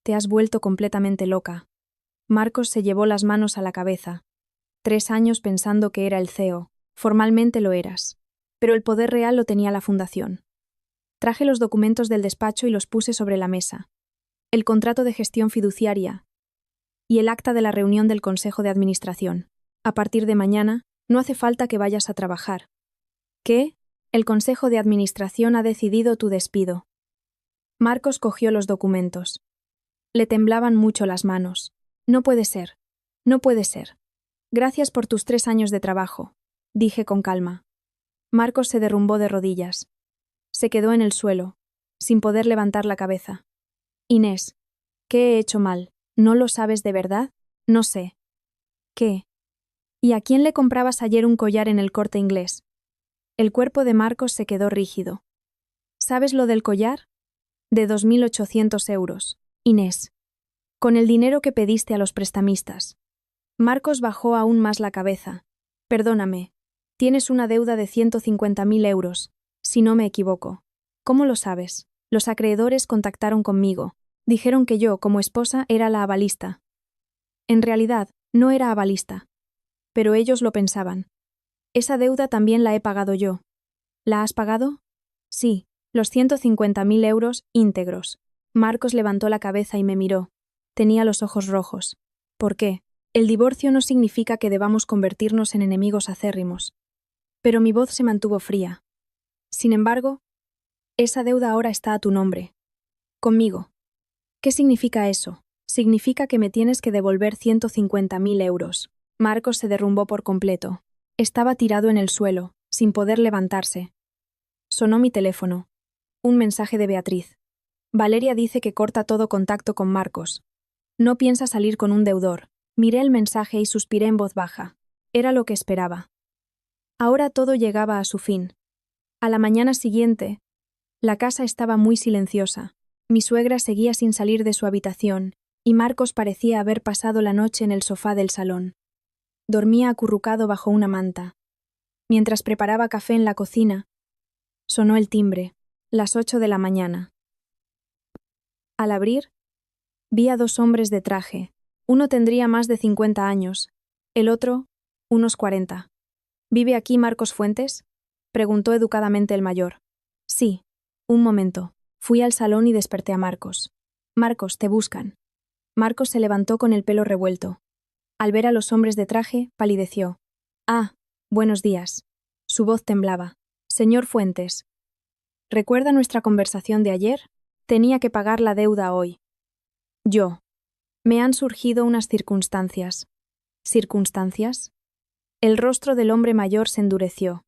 Te has vuelto completamente loca. Marcos se llevó las manos a la cabeza. 3 años pensando que era el CEO. Formalmente lo eras. Pero el poder real lo tenía la fundación. Traje los documentos del despacho y los puse sobre la mesa. El contrato de gestión fiduciaria y el acta de la reunión del Consejo de Administración. A partir de mañana, no hace falta que vayas a trabajar. ¿Qué? El Consejo de Administración ha decidido tu despido. Marcos cogió los documentos. Le temblaban mucho las manos. No puede ser. No puede ser. Gracias por tus 3 años de trabajo, dije con calma. Marcos se derrumbó de rodillas. Se quedó en el suelo, sin poder levantar la cabeza. Inés, ¿qué he hecho mal? ¿No lo sabes de verdad? No sé. ¿Qué? ¿Y a quién le comprabas ayer un collar en el Corte Inglés? El cuerpo de Marcos se quedó rígido. ¿Sabes lo del collar? De 2.800 euros. Inés. Con el dinero que pediste a los prestamistas. Marcos bajó aún más la cabeza. Perdóname. Tienes una deuda de 150.000 euros, si no me equivoco. ¿Cómo lo sabes? Los acreedores contactaron conmigo. Dijeron que yo, como esposa, era la avalista. En realidad, no era avalista. Pero ellos lo pensaban. Esa deuda también la he pagado yo. ¿La has pagado? Sí, los 150.000 euros íntegros. Marcos levantó la cabeza y me miró. Tenía los ojos rojos. ¿Por qué? El divorcio no significa que debamos convertirnos en enemigos acérrimos. Pero mi voz se mantuvo fría. Sin embargo, esa deuda ahora está a tu nombre. Conmigo. ¿Qué significa eso? Significa que me tienes que devolver 150.000 euros. Marcos se derrumbó por completo. Estaba tirado en el suelo, sin poder levantarse. Sonó mi teléfono. Un mensaje de Beatriz. Valeria dice que corta todo contacto con Marcos. No piensa salir con un deudor. Miré el mensaje y suspiré en voz baja. Era lo que esperaba. Ahora todo llegaba a su fin. A la mañana siguiente, la casa estaba muy silenciosa. Mi suegra seguía sin salir de su habitación, y Marcos parecía haber pasado la noche en el sofá del salón. Dormía acurrucado bajo una manta. Mientras preparaba café en la cocina, sonó el timbre, las 8 de la mañana. Al abrir, vi a 2 hombres de traje. Uno tendría más de 50 años, el otro, unos 40. ¿Vive aquí Marcos Fuentes? Preguntó educadamente el mayor. Sí. Un momento. Fui al salón y desperté a Marcos. Marcos, te buscan. Marcos se levantó con el pelo revuelto. Al ver a los hombres de traje, palideció. Ah, buenos días. Su voz temblaba. Señor Fuentes. ¿Recuerda nuestra conversación de ayer? Tenía que pagar la deuda hoy. Yo. Me han surgido unas circunstancias. ¿Circunstancias? El rostro del hombre mayor se endureció.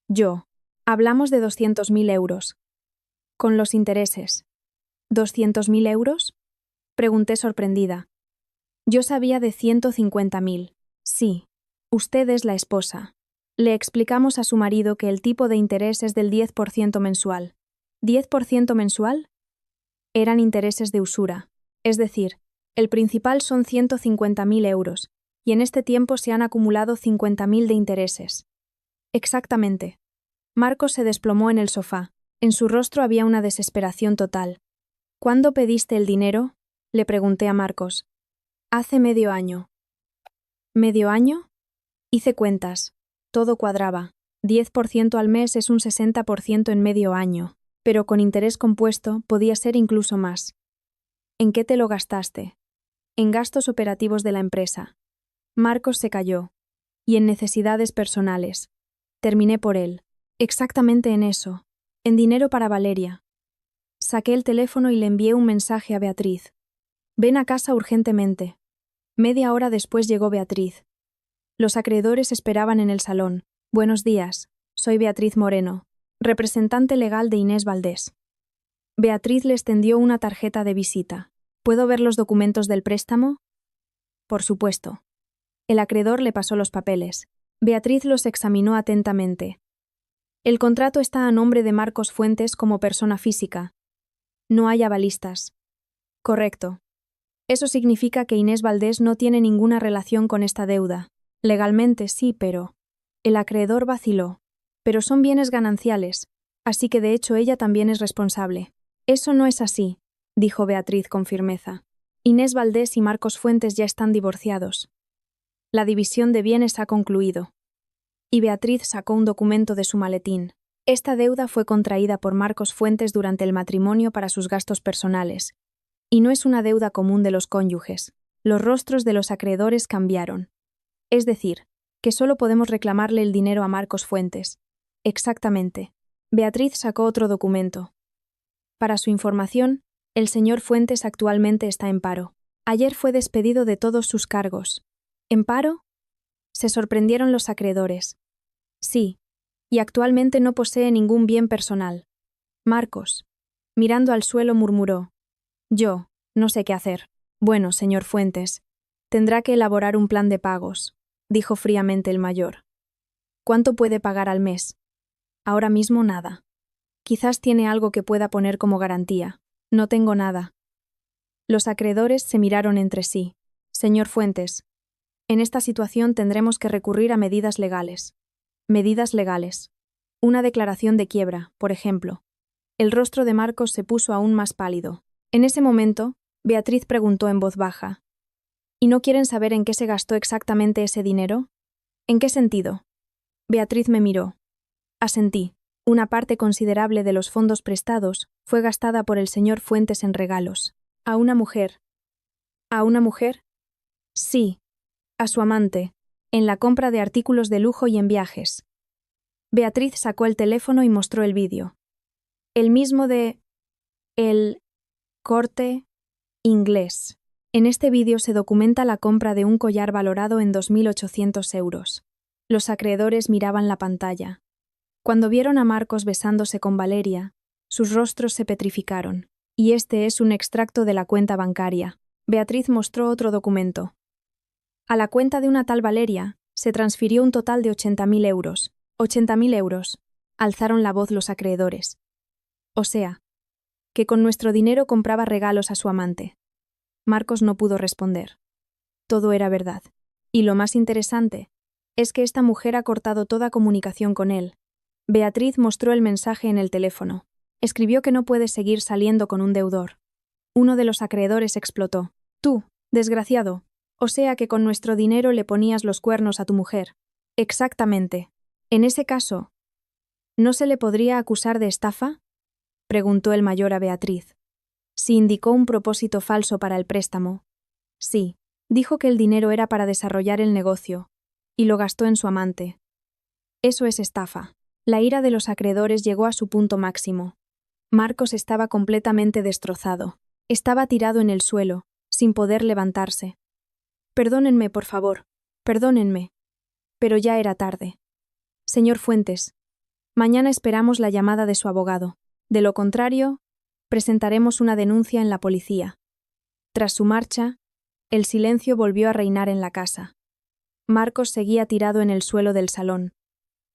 Yo. Hablamos de 200.000 euros. Con los intereses. ¿200.000 euros? Pregunté sorprendida. Yo sabía de 150.000. Sí. Usted es la esposa. Le explicamos a su marido que el tipo de interés es del 10% mensual. ¿10% mensual? Eran intereses de usura. Es decir, el principal son 150.000 euros, y en este tiempo se han acumulado 50.000 de intereses. Exactamente. Marcos se desplomó en el sofá. En su rostro había una desesperación total. ¿Cuándo pediste el dinero? Le pregunté a Marcos. Hace medio año. ¿Medio año? Hice cuentas. Todo cuadraba. 10% al mes es un 60% en medio año, pero con interés compuesto podía ser incluso más. ¿En qué te lo gastaste? En gastos operativos de la empresa. Marcos se calló. Y en necesidades personales. Terminé por él. Exactamente en eso. En dinero para Valeria. Saqué el teléfono y le envié un mensaje a Beatriz. Ven a casa urgentemente. Media hora después llegó Beatriz. Los acreedores esperaban en el salón. Buenos días, soy Beatriz Moreno, representante legal de Inés Valdés. Beatriz les tendió una tarjeta de visita. ¿Puedo ver los documentos del préstamo? Por supuesto. El acreedor le pasó los papeles. Beatriz los examinó atentamente. El contrato está a nombre de Marcos Fuentes como persona física. No hay avalistas. Correcto. Eso significa que Inés Valdés no tiene ninguna relación con esta deuda. Legalmente sí, pero... El acreedor vaciló. Pero son bienes gananciales, así que de hecho ella también es responsable. Eso no es así, dijo Beatriz con firmeza. Inés Valdés y Marcos Fuentes ya están divorciados. La división de bienes ha concluido. Y Beatriz sacó un documento de su maletín. Esta deuda fue contraída por Marcos Fuentes durante el matrimonio para sus gastos personales. Y no es una deuda común de los cónyuges. Los rostros de los acreedores cambiaron. Es decir, que solo podemos reclamarle el dinero a Marcos Fuentes. Exactamente. Beatriz sacó otro documento. Para su información, el señor Fuentes actualmente está en paro. Ayer fue despedido de todos sus cargos. ¿En paro? Se sorprendieron los acreedores. Sí, y actualmente no posee ningún bien personal. Marcos, mirando al suelo, murmuró. Yo, no sé qué hacer. Bueno, señor Fuentes, tendrá que elaborar un plan de pagos, dijo fríamente el mayor. ¿Cuánto puede pagar al mes? Ahora mismo nada. Quizás tiene algo que pueda poner como garantía. No tengo nada. Los acreedores se miraron entre sí. Señor Fuentes, en esta situación tendremos que recurrir a medidas legales. Medidas legales. Una declaración de quiebra, por ejemplo. El rostro de Marcos se puso aún más pálido. En ese momento, Beatriz preguntó en voz baja. ¿Y no quieren saber en qué se gastó exactamente ese dinero? ¿En qué sentido? Beatriz me miró. Asentí. Una parte considerable de los fondos prestados fue gastada por el señor Fuentes en regalos. ¿A una mujer? ¿A una mujer? Sí. A su amante, en la compra de artículos de lujo y en viajes. Beatriz sacó el teléfono y mostró el vídeo. El mismo de... El... Corte... Inglés. En este vídeo se documenta la compra de un collar valorado en 2.800 euros. Los acreedores miraban la pantalla. Cuando vieron a Marcos besándose con Valeria, sus rostros se petrificaron. Y este es un extracto de la cuenta bancaria. Beatriz mostró otro documento. A la cuenta de una tal Valeria se transfirió un total de 80.000 euros. 80.000 euros. Alzaron la voz los acreedores. O sea, que con nuestro dinero compraba regalos a su amante. Marcos no pudo responder. Todo era verdad. Y lo más interesante es que esta mujer ha cortado toda comunicación con él. Beatriz mostró el mensaje en el teléfono. Escribió que no puede seguir saliendo con un deudor. Uno de los acreedores explotó. Tú, desgraciado. O sea que con nuestro dinero le ponías los cuernos a tu mujer. Exactamente. En ese caso, ¿no se le podría acusar de estafa? Preguntó el mayor a Beatriz. Si indicó un propósito falso para el préstamo. Sí, dijo que el dinero era para desarrollar el negocio, y lo gastó en su amante. Eso es estafa. La ira de los acreedores llegó a su punto máximo. Marcos estaba completamente destrozado. Estaba tirado en el suelo, sin poder levantarse. Perdónenme, por favor, perdónenme. Pero ya era tarde. Señor Fuentes, mañana esperamos la llamada de su abogado. De lo contrario, presentaremos una denuncia en la policía. Tras su marcha, el silencio volvió a reinar en la casa. Marcos seguía tirado en el suelo del salón.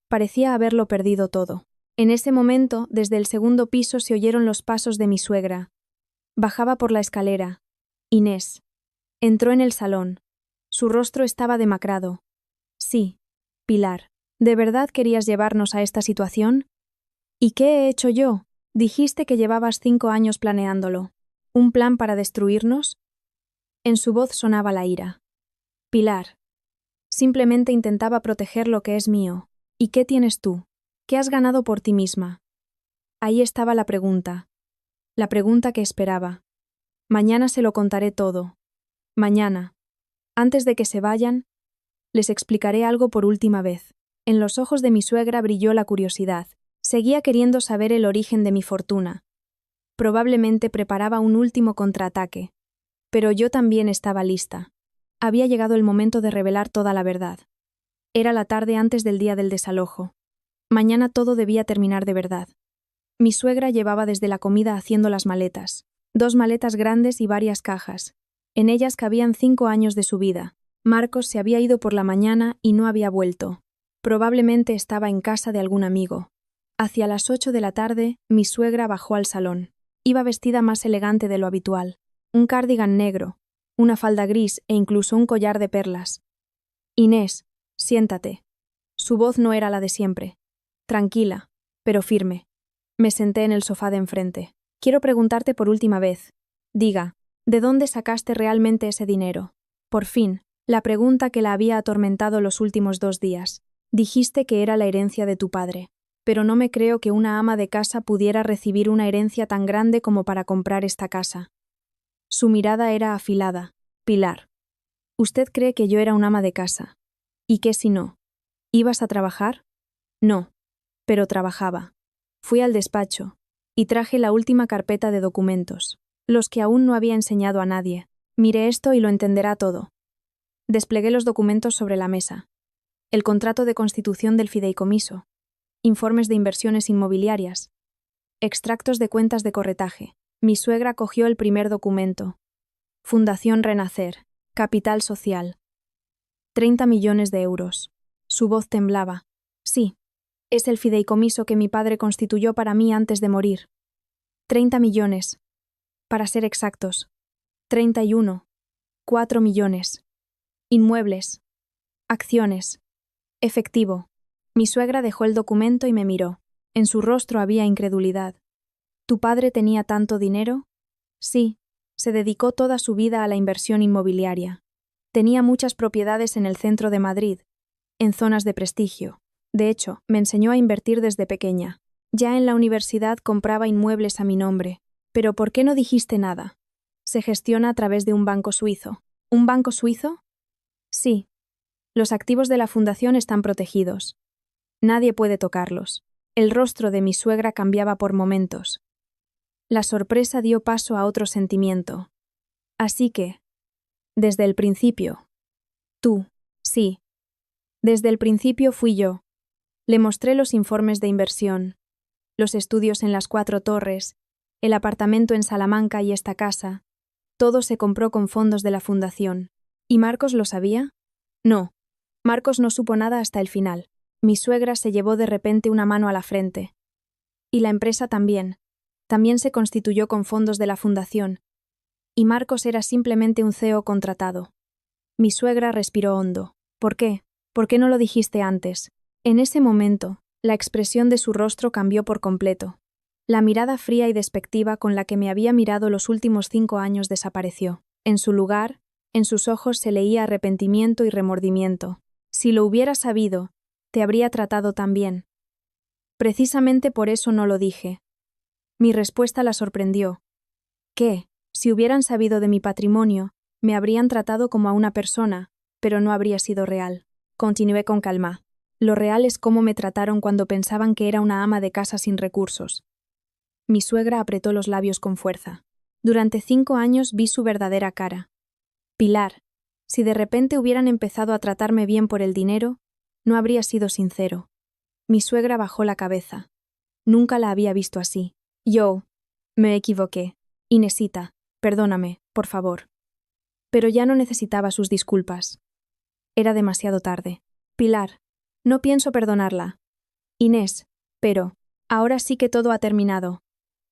Parecía haberlo perdido todo. En ese momento, desde el segundo piso se oyeron los pasos de mi suegra. Bajaba por la escalera. Inés. Entró en el salón. Su rostro estaba demacrado. Sí, Pilar, ¿de verdad querías llevarnos a esta situación? ¿Y qué he hecho yo? Dijiste que llevabas 5 años planeándolo. ¿Un plan para destruirnos? En su voz sonaba la ira. Pilar. Simplemente intentaba proteger lo que es mío. ¿Y qué tienes tú? ¿Qué has ganado por ti misma? Ahí estaba la pregunta. La pregunta que esperaba. Mañana se lo contaré todo. Mañana. Antes de que se vayan, les explicaré algo por última vez. En los ojos de mi suegra brilló la curiosidad. Seguía queriendo saber el origen de mi fortuna. Probablemente preparaba un último contraataque. Pero yo también estaba lista. Había llegado el momento de revelar toda la verdad. Era la tarde antes del día del desalojo. Mañana todo debía terminar de verdad. Mi suegra llevaba desde la comida haciendo las maletas. 2 maletas grandes y varias cajas. En ellas cabían 5 años de su vida. Marcos se había ido por la mañana y no había vuelto. Probablemente estaba en casa de algún amigo. Hacia las 8 de la tarde, mi suegra bajó al salón. Iba vestida más elegante de lo habitual. Un cardigan negro, una falda gris e incluso un collar de perlas. Inés, siéntate. Su voz no era la de siempre. Tranquila, pero firme. Me senté en el sofá de enfrente. Quiero preguntarte por última vez. Diga, ¿de dónde sacaste realmente ese dinero? Por fin, la pregunta que la había atormentado los últimos 2 días. Dijiste que era la herencia de tu padre. Pero no me creo que una ama de casa pudiera recibir una herencia tan grande como para comprar esta casa. Su mirada era afilada. Pilar. ¿Usted cree que yo era un ama de casa? ¿Y qué si no? ¿Ibas a trabajar? No. Pero trabajaba. Fui al despacho y traje la última carpeta de documentos, los que aún no había enseñado a nadie. Mire esto y lo entenderá todo. Desplegué los documentos sobre la mesa. El contrato de constitución del fideicomiso, informes de inversiones inmobiliarias, extractos de cuentas de corretaje. Mi suegra cogió el primer documento. Fundación Renacer, capital social. 30 millones de euros. Su voz temblaba. Sí, es el fideicomiso que mi padre constituyó para mí antes de morir. 30 millones. Para ser exactos. 31. 4 millones. Inmuebles. Acciones. Efectivo. Mi suegra dejó el documento y me miró. En su rostro había incredulidad. ¿Tu padre tenía tanto dinero? Sí. Se dedicó toda su vida a la inversión inmobiliaria. Tenía muchas propiedades en el centro de Madrid, en zonas de prestigio. De hecho, me enseñó a invertir desde pequeña. Ya en la universidad compraba inmuebles a mi nombre. ¿Pero por qué no dijiste nada? Se gestiona a través de un banco suizo. ¿Un banco suizo? Sí. Los activos de la fundación están protegidos. Nadie puede tocarlos. El rostro de mi suegra cambiaba por momentos. La sorpresa dio paso a otro sentimiento. Así que, desde el principio. Tú, sí. Desde el principio fui yo. Le mostré los informes de inversión, los estudios en las 4 torres, el apartamento en Salamanca y esta casa. Todo se compró con fondos de la fundación. ¿Y Marcos lo sabía? No. Marcos no supo nada hasta el final. Mi suegra se llevó de repente una mano a la frente. Y la empresa también. También se constituyó con fondos de la fundación. Y Marcos era simplemente un CEO contratado. Mi suegra respiró hondo. ¿Por qué? ¿Por qué no lo dijiste antes? En ese momento, la expresión de su rostro cambió por completo. La mirada fría y despectiva con la que me había mirado los últimos 5 años desapareció. En su lugar, en sus ojos se leía arrepentimiento y remordimiento. Si lo hubiera sabido, te habría tratado tan bien. Precisamente por eso no lo dije. Mi respuesta la sorprendió. ¿Qué? Si hubieran sabido de mi patrimonio, me habrían tratado como a una persona, pero no habría sido real. Continué con calma. Lo real es cómo me trataron cuando pensaban que era una ama de casa sin recursos. Mi suegra apretó los labios con fuerza. Durante 5 años vi su verdadera cara. Pilar, si de repente hubieran empezado a tratarme bien por el dinero, no habría sido sincero. Mi suegra bajó la cabeza. Nunca la había visto así. Yo me equivoqué. Inesita, perdóname, por favor. Pero ya no necesitaba sus disculpas. Era demasiado tarde. Pilar, no pienso perdonarla. Inés, pero, ahora sí que todo ha terminado.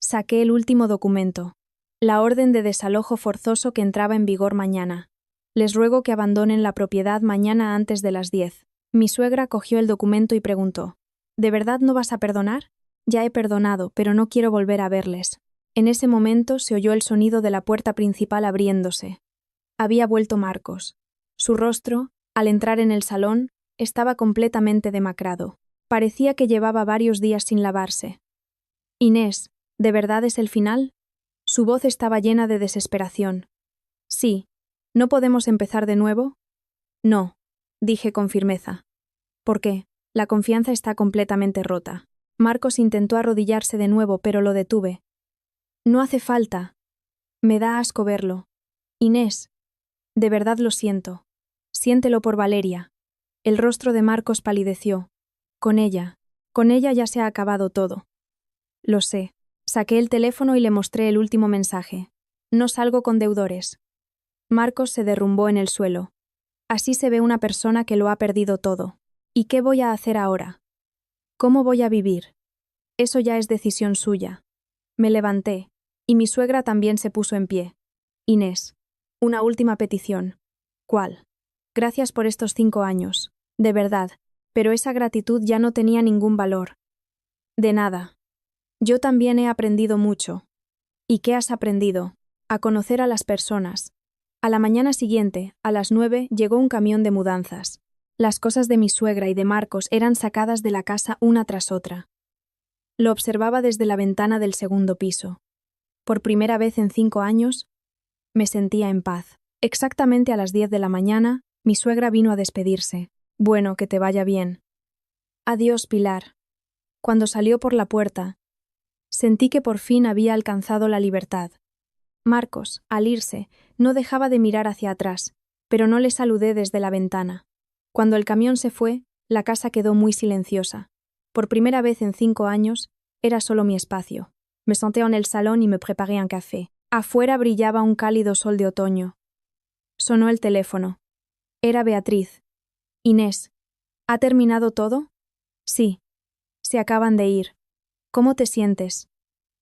Saqué el último documento. La orden de desalojo forzoso que entraba en vigor mañana. Les ruego que abandonen la propiedad mañana antes de las 10. Mi suegra cogió el documento y preguntó: ¿De verdad no vas a perdonar? Ya he perdonado, pero no quiero volver a verles. En ese momento se oyó el sonido de la puerta principal abriéndose. Había vuelto Marcos. Su rostro, al entrar en el salón, estaba completamente demacrado. Parecía que llevaba varios días sin lavarse. Inés, ¿de verdad es el final? Su voz estaba llena de desesperación. Sí. ¿No podemos empezar de nuevo? No, dije con firmeza. ¿Por qué? La confianza está completamente rota. Marcos intentó arrodillarse de nuevo, pero lo detuve. No hace falta. Me da asco verlo. Inés, de verdad lo siento. Siéntelo por Valeria. El rostro de Marcos palideció. Con ella ya se ha acabado todo. Lo sé. Saqué el teléfono y le mostré el último mensaje. No salgo con deudores. Marcos se derrumbó en el suelo. Así se ve una persona que lo ha perdido todo. ¿Y qué voy a hacer ahora? ¿Cómo voy a vivir? Eso ya es decisión suya. Me levanté, y mi suegra también se puso en pie. Inés, una última petición. ¿Cuál? Gracias por estos 5 años, de verdad, pero esa gratitud ya no tenía ningún valor. De nada. Yo también he aprendido mucho. ¿Y qué has aprendido? A conocer a las personas. A la mañana siguiente, a las 9, llegó un camión de mudanzas. Las cosas de mi suegra y de Marcos eran sacadas de la casa una tras otra. Lo observaba desde la ventana del segundo piso. Por primera vez en 5 años, me sentía en paz. Exactamente a las 10 de la mañana, mi suegra vino a despedirse. Bueno, que te vaya bien. Adiós, Pilar. Cuando salió por la puerta, sentí que por fin había alcanzado la libertad. Marcos, al irse, no dejaba de mirar hacia atrás, pero no le saludé desde la ventana. Cuando el camión se fue, la casa quedó muy silenciosa. Por primera vez en 5 años, era solo mi espacio. Me senté en el salón y me preparé un café. Afuera brillaba un cálido sol de otoño. Sonó el teléfono. Era Beatriz. Inés, ¿ha terminado todo? Sí. Se acaban de ir. ¿Cómo te sientes?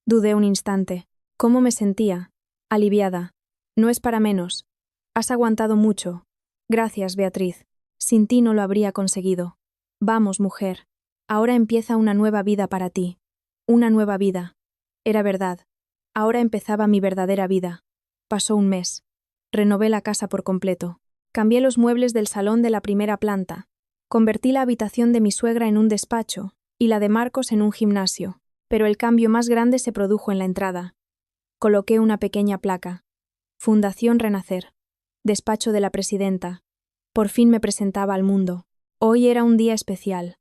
Dudé un instante. ¿Cómo me sentía? Aliviada. No es para menos. Has aguantado mucho. Gracias, Beatriz. Sin ti no lo habría conseguido. Vamos, mujer. Ahora empieza una nueva vida para ti. Una nueva vida. Era verdad. Ahora empezaba mi verdadera vida. Pasó un mes. Renové la casa por completo. Cambié los muebles del salón de la primera planta. Convertí la habitación de mi suegra en un despacho y la de Marcos en un gimnasio, pero el cambio más grande se produjo en la entrada. Coloqué una pequeña placa. Fundación Renacer. Despacho de la presidenta. Por fin me presentaba al mundo. Hoy era un día especial.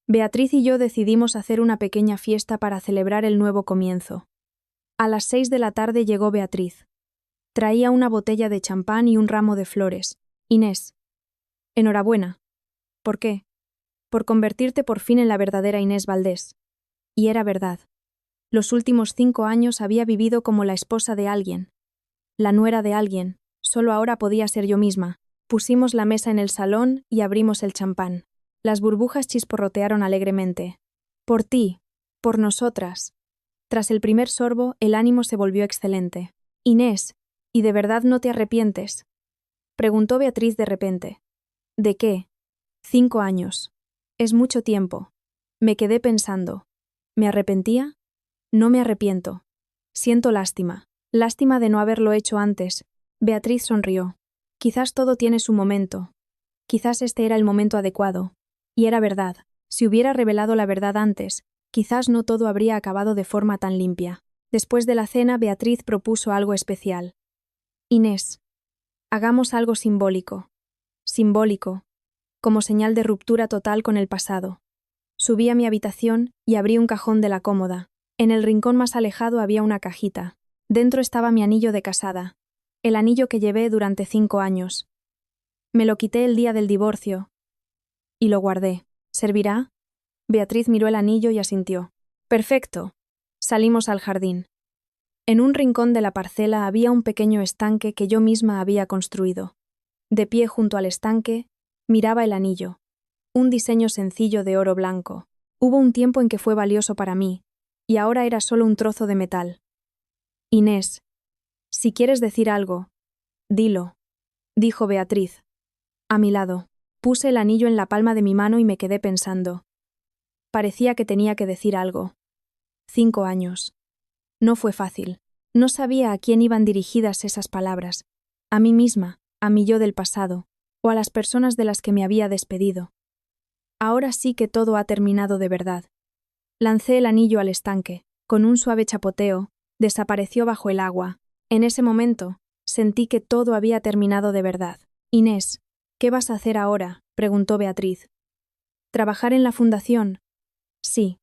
Beatriz y yo decidimos hacer una pequeña fiesta para celebrar el nuevo comienzo. A las 6 de la tarde llegó Beatriz. Traía una botella de champán y un ramo de flores. Inés. Enhorabuena. ¿Por qué? Por convertirte por fin en la verdadera Inés Valdés. Y era verdad. Los últimos 5 años había vivido como la esposa de alguien. La nuera de alguien. Solo ahora podía ser yo misma. Pusimos la mesa en el salón y abrimos el champán. Las burbujas chisporrotearon alegremente. Por ti. Por nosotras. Tras el primer sorbo, el ánimo se volvió excelente. Inés, ¿y de verdad no te arrepientes? Preguntó Beatriz de repente. ¿De qué? 5 años. Es mucho tiempo. Me quedé pensando. ¿Me arrepentía? No me arrepiento. Siento lástima. Lástima de no haberlo hecho antes. Beatriz sonrió. Quizás todo tiene su momento. Quizás este era el momento adecuado. Y era verdad. Si hubiera revelado la verdad antes, quizás no todo habría acabado de forma tan limpia. Después de la cena, Beatriz propuso algo especial. Inés, hagamos algo simbólico. Simbólico. Como señal de ruptura total con el pasado. Subí a mi habitación y abrí un cajón de la cómoda. En el rincón más alejado había una cajita. Dentro estaba mi anillo de casada. El anillo que llevé durante 5 años. Me lo quité el día del divorcio. Y lo guardé. ¿Servirá? Beatriz miró el anillo y asintió. Perfecto. Salimos al jardín. En un rincón de la parcela había un pequeño estanque que yo misma había construido. De pie junto al estanque, miraba el anillo. Un diseño sencillo de oro blanco. Hubo un tiempo en que fue valioso para mí, y ahora era solo un trozo de metal. Inés, si quieres decir algo, dilo, dijo Beatriz. A mi lado, puse el anillo en la palma de mi mano y me quedé pensando. Parecía que tenía que decir algo. 5 años. No fue fácil. No sabía a quién iban dirigidas esas palabras. A mí misma, a mi yo del pasado, o a las personas de las que me había despedido. Ahora sí que todo ha terminado de verdad. Lancé el anillo al estanque. Con un suave chapoteo, desapareció bajo el agua. En ese momento, sentí que todo había terminado de verdad. Inés, ¿qué vas a hacer ahora?, preguntó Beatriz. ¿Trabajar en la fundación? Sí.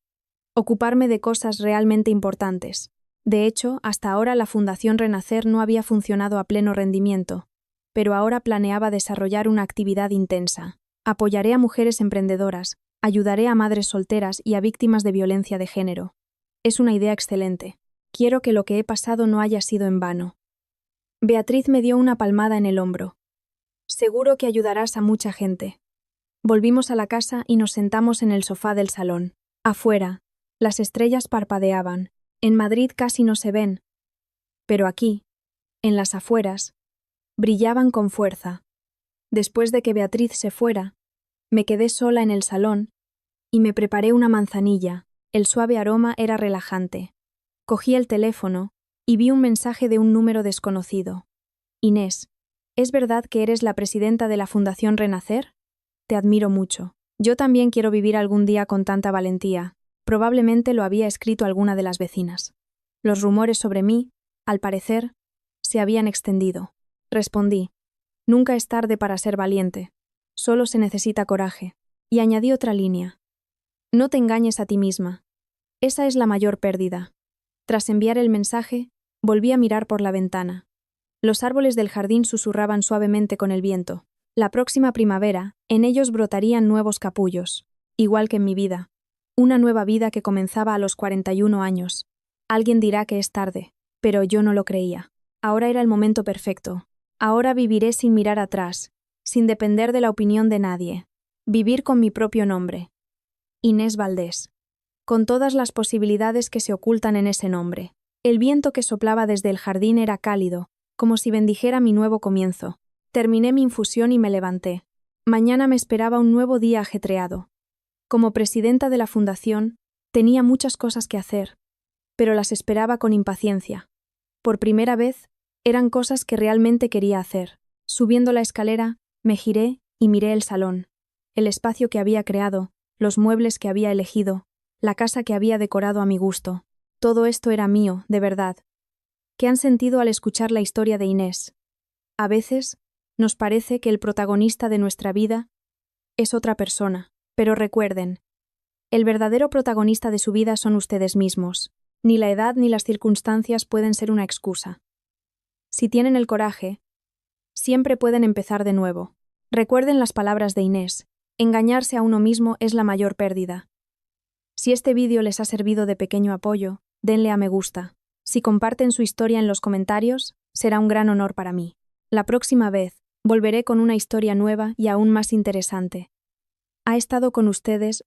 Ocuparme de cosas realmente importantes. De hecho, hasta ahora la Fundación Renacer no había funcionado a pleno rendimiento, pero ahora planeaba desarrollar una actividad intensa. Apoyaré a mujeres emprendedoras, ayudaré a madres solteras y a víctimas de violencia de género. Es una idea excelente. Quiero que lo que he pasado no haya sido en vano. Beatriz me dio una palmada en el hombro. Seguro que ayudarás a mucha gente. Volvimos a la casa y nos sentamos en el sofá del salón. Afuera, las estrellas parpadeaban. En Madrid casi no se ven. Pero aquí, en las afueras, brillaban con fuerza. Después de que Beatriz se fuera, me quedé sola en el salón y me preparé una manzanilla. El suave aroma era relajante. Cogí el teléfono y vi un mensaje de un número desconocido. Inés, ¿es verdad que eres la presidenta de la Fundación Renacer? Te admiro mucho. Yo también quiero vivir algún día con tanta valentía. Probablemente lo había escrito alguna de las vecinas. Los rumores sobre mí, al parecer, se habían extendido. Respondí. Nunca es tarde para ser valiente. Solo se necesita coraje. Y añadí otra línea. No te engañes a ti misma. Esa es la mayor pérdida. Tras enviar el mensaje, volví a mirar por la ventana. Los árboles del jardín susurraban suavemente con el viento. La próxima primavera, en ellos brotarían nuevos capullos, igual que en mi vida. Una nueva vida que comenzaba a los 41 años. Alguien dirá que es tarde, pero yo no lo creía. Ahora era el momento perfecto. Ahora viviré sin mirar atrás, sin depender de la opinión de nadie. Vivir con mi propio nombre. Inés Valdés. Con todas las posibilidades que se ocultan en ese nombre. El viento que soplaba desde el jardín era cálido, como si bendijera mi nuevo comienzo. Terminé mi infusión y me levanté. Mañana me esperaba un nuevo día ajetreado. Como presidenta de la fundación, tenía muchas cosas que hacer, pero las esperaba con impaciencia. Por primera vez, eran cosas que realmente quería hacer. Subiendo la escalera, me giré y miré el salón, el espacio que había creado, los muebles que había elegido, la casa que había decorado a mi gusto. Todo esto era mío, de verdad. ¿Qué han sentido al escuchar la historia de Inés? A veces, nos parece que el protagonista de nuestra vida es otra persona, pero recuerden, el verdadero protagonista de su vida son ustedes mismos. Ni la edad ni las circunstancias pueden ser una excusa. Si tienen el coraje, siempre pueden empezar de nuevo. Recuerden las palabras de Inés, engañarse a uno mismo es la mayor pérdida. Si este vídeo les ha servido de pequeño apoyo, denle a me gusta. Si comparten su historia en los comentarios, será un gran honor para mí. La próxima vez, volveré con una historia nueva y aún más interesante. Ha estado con ustedes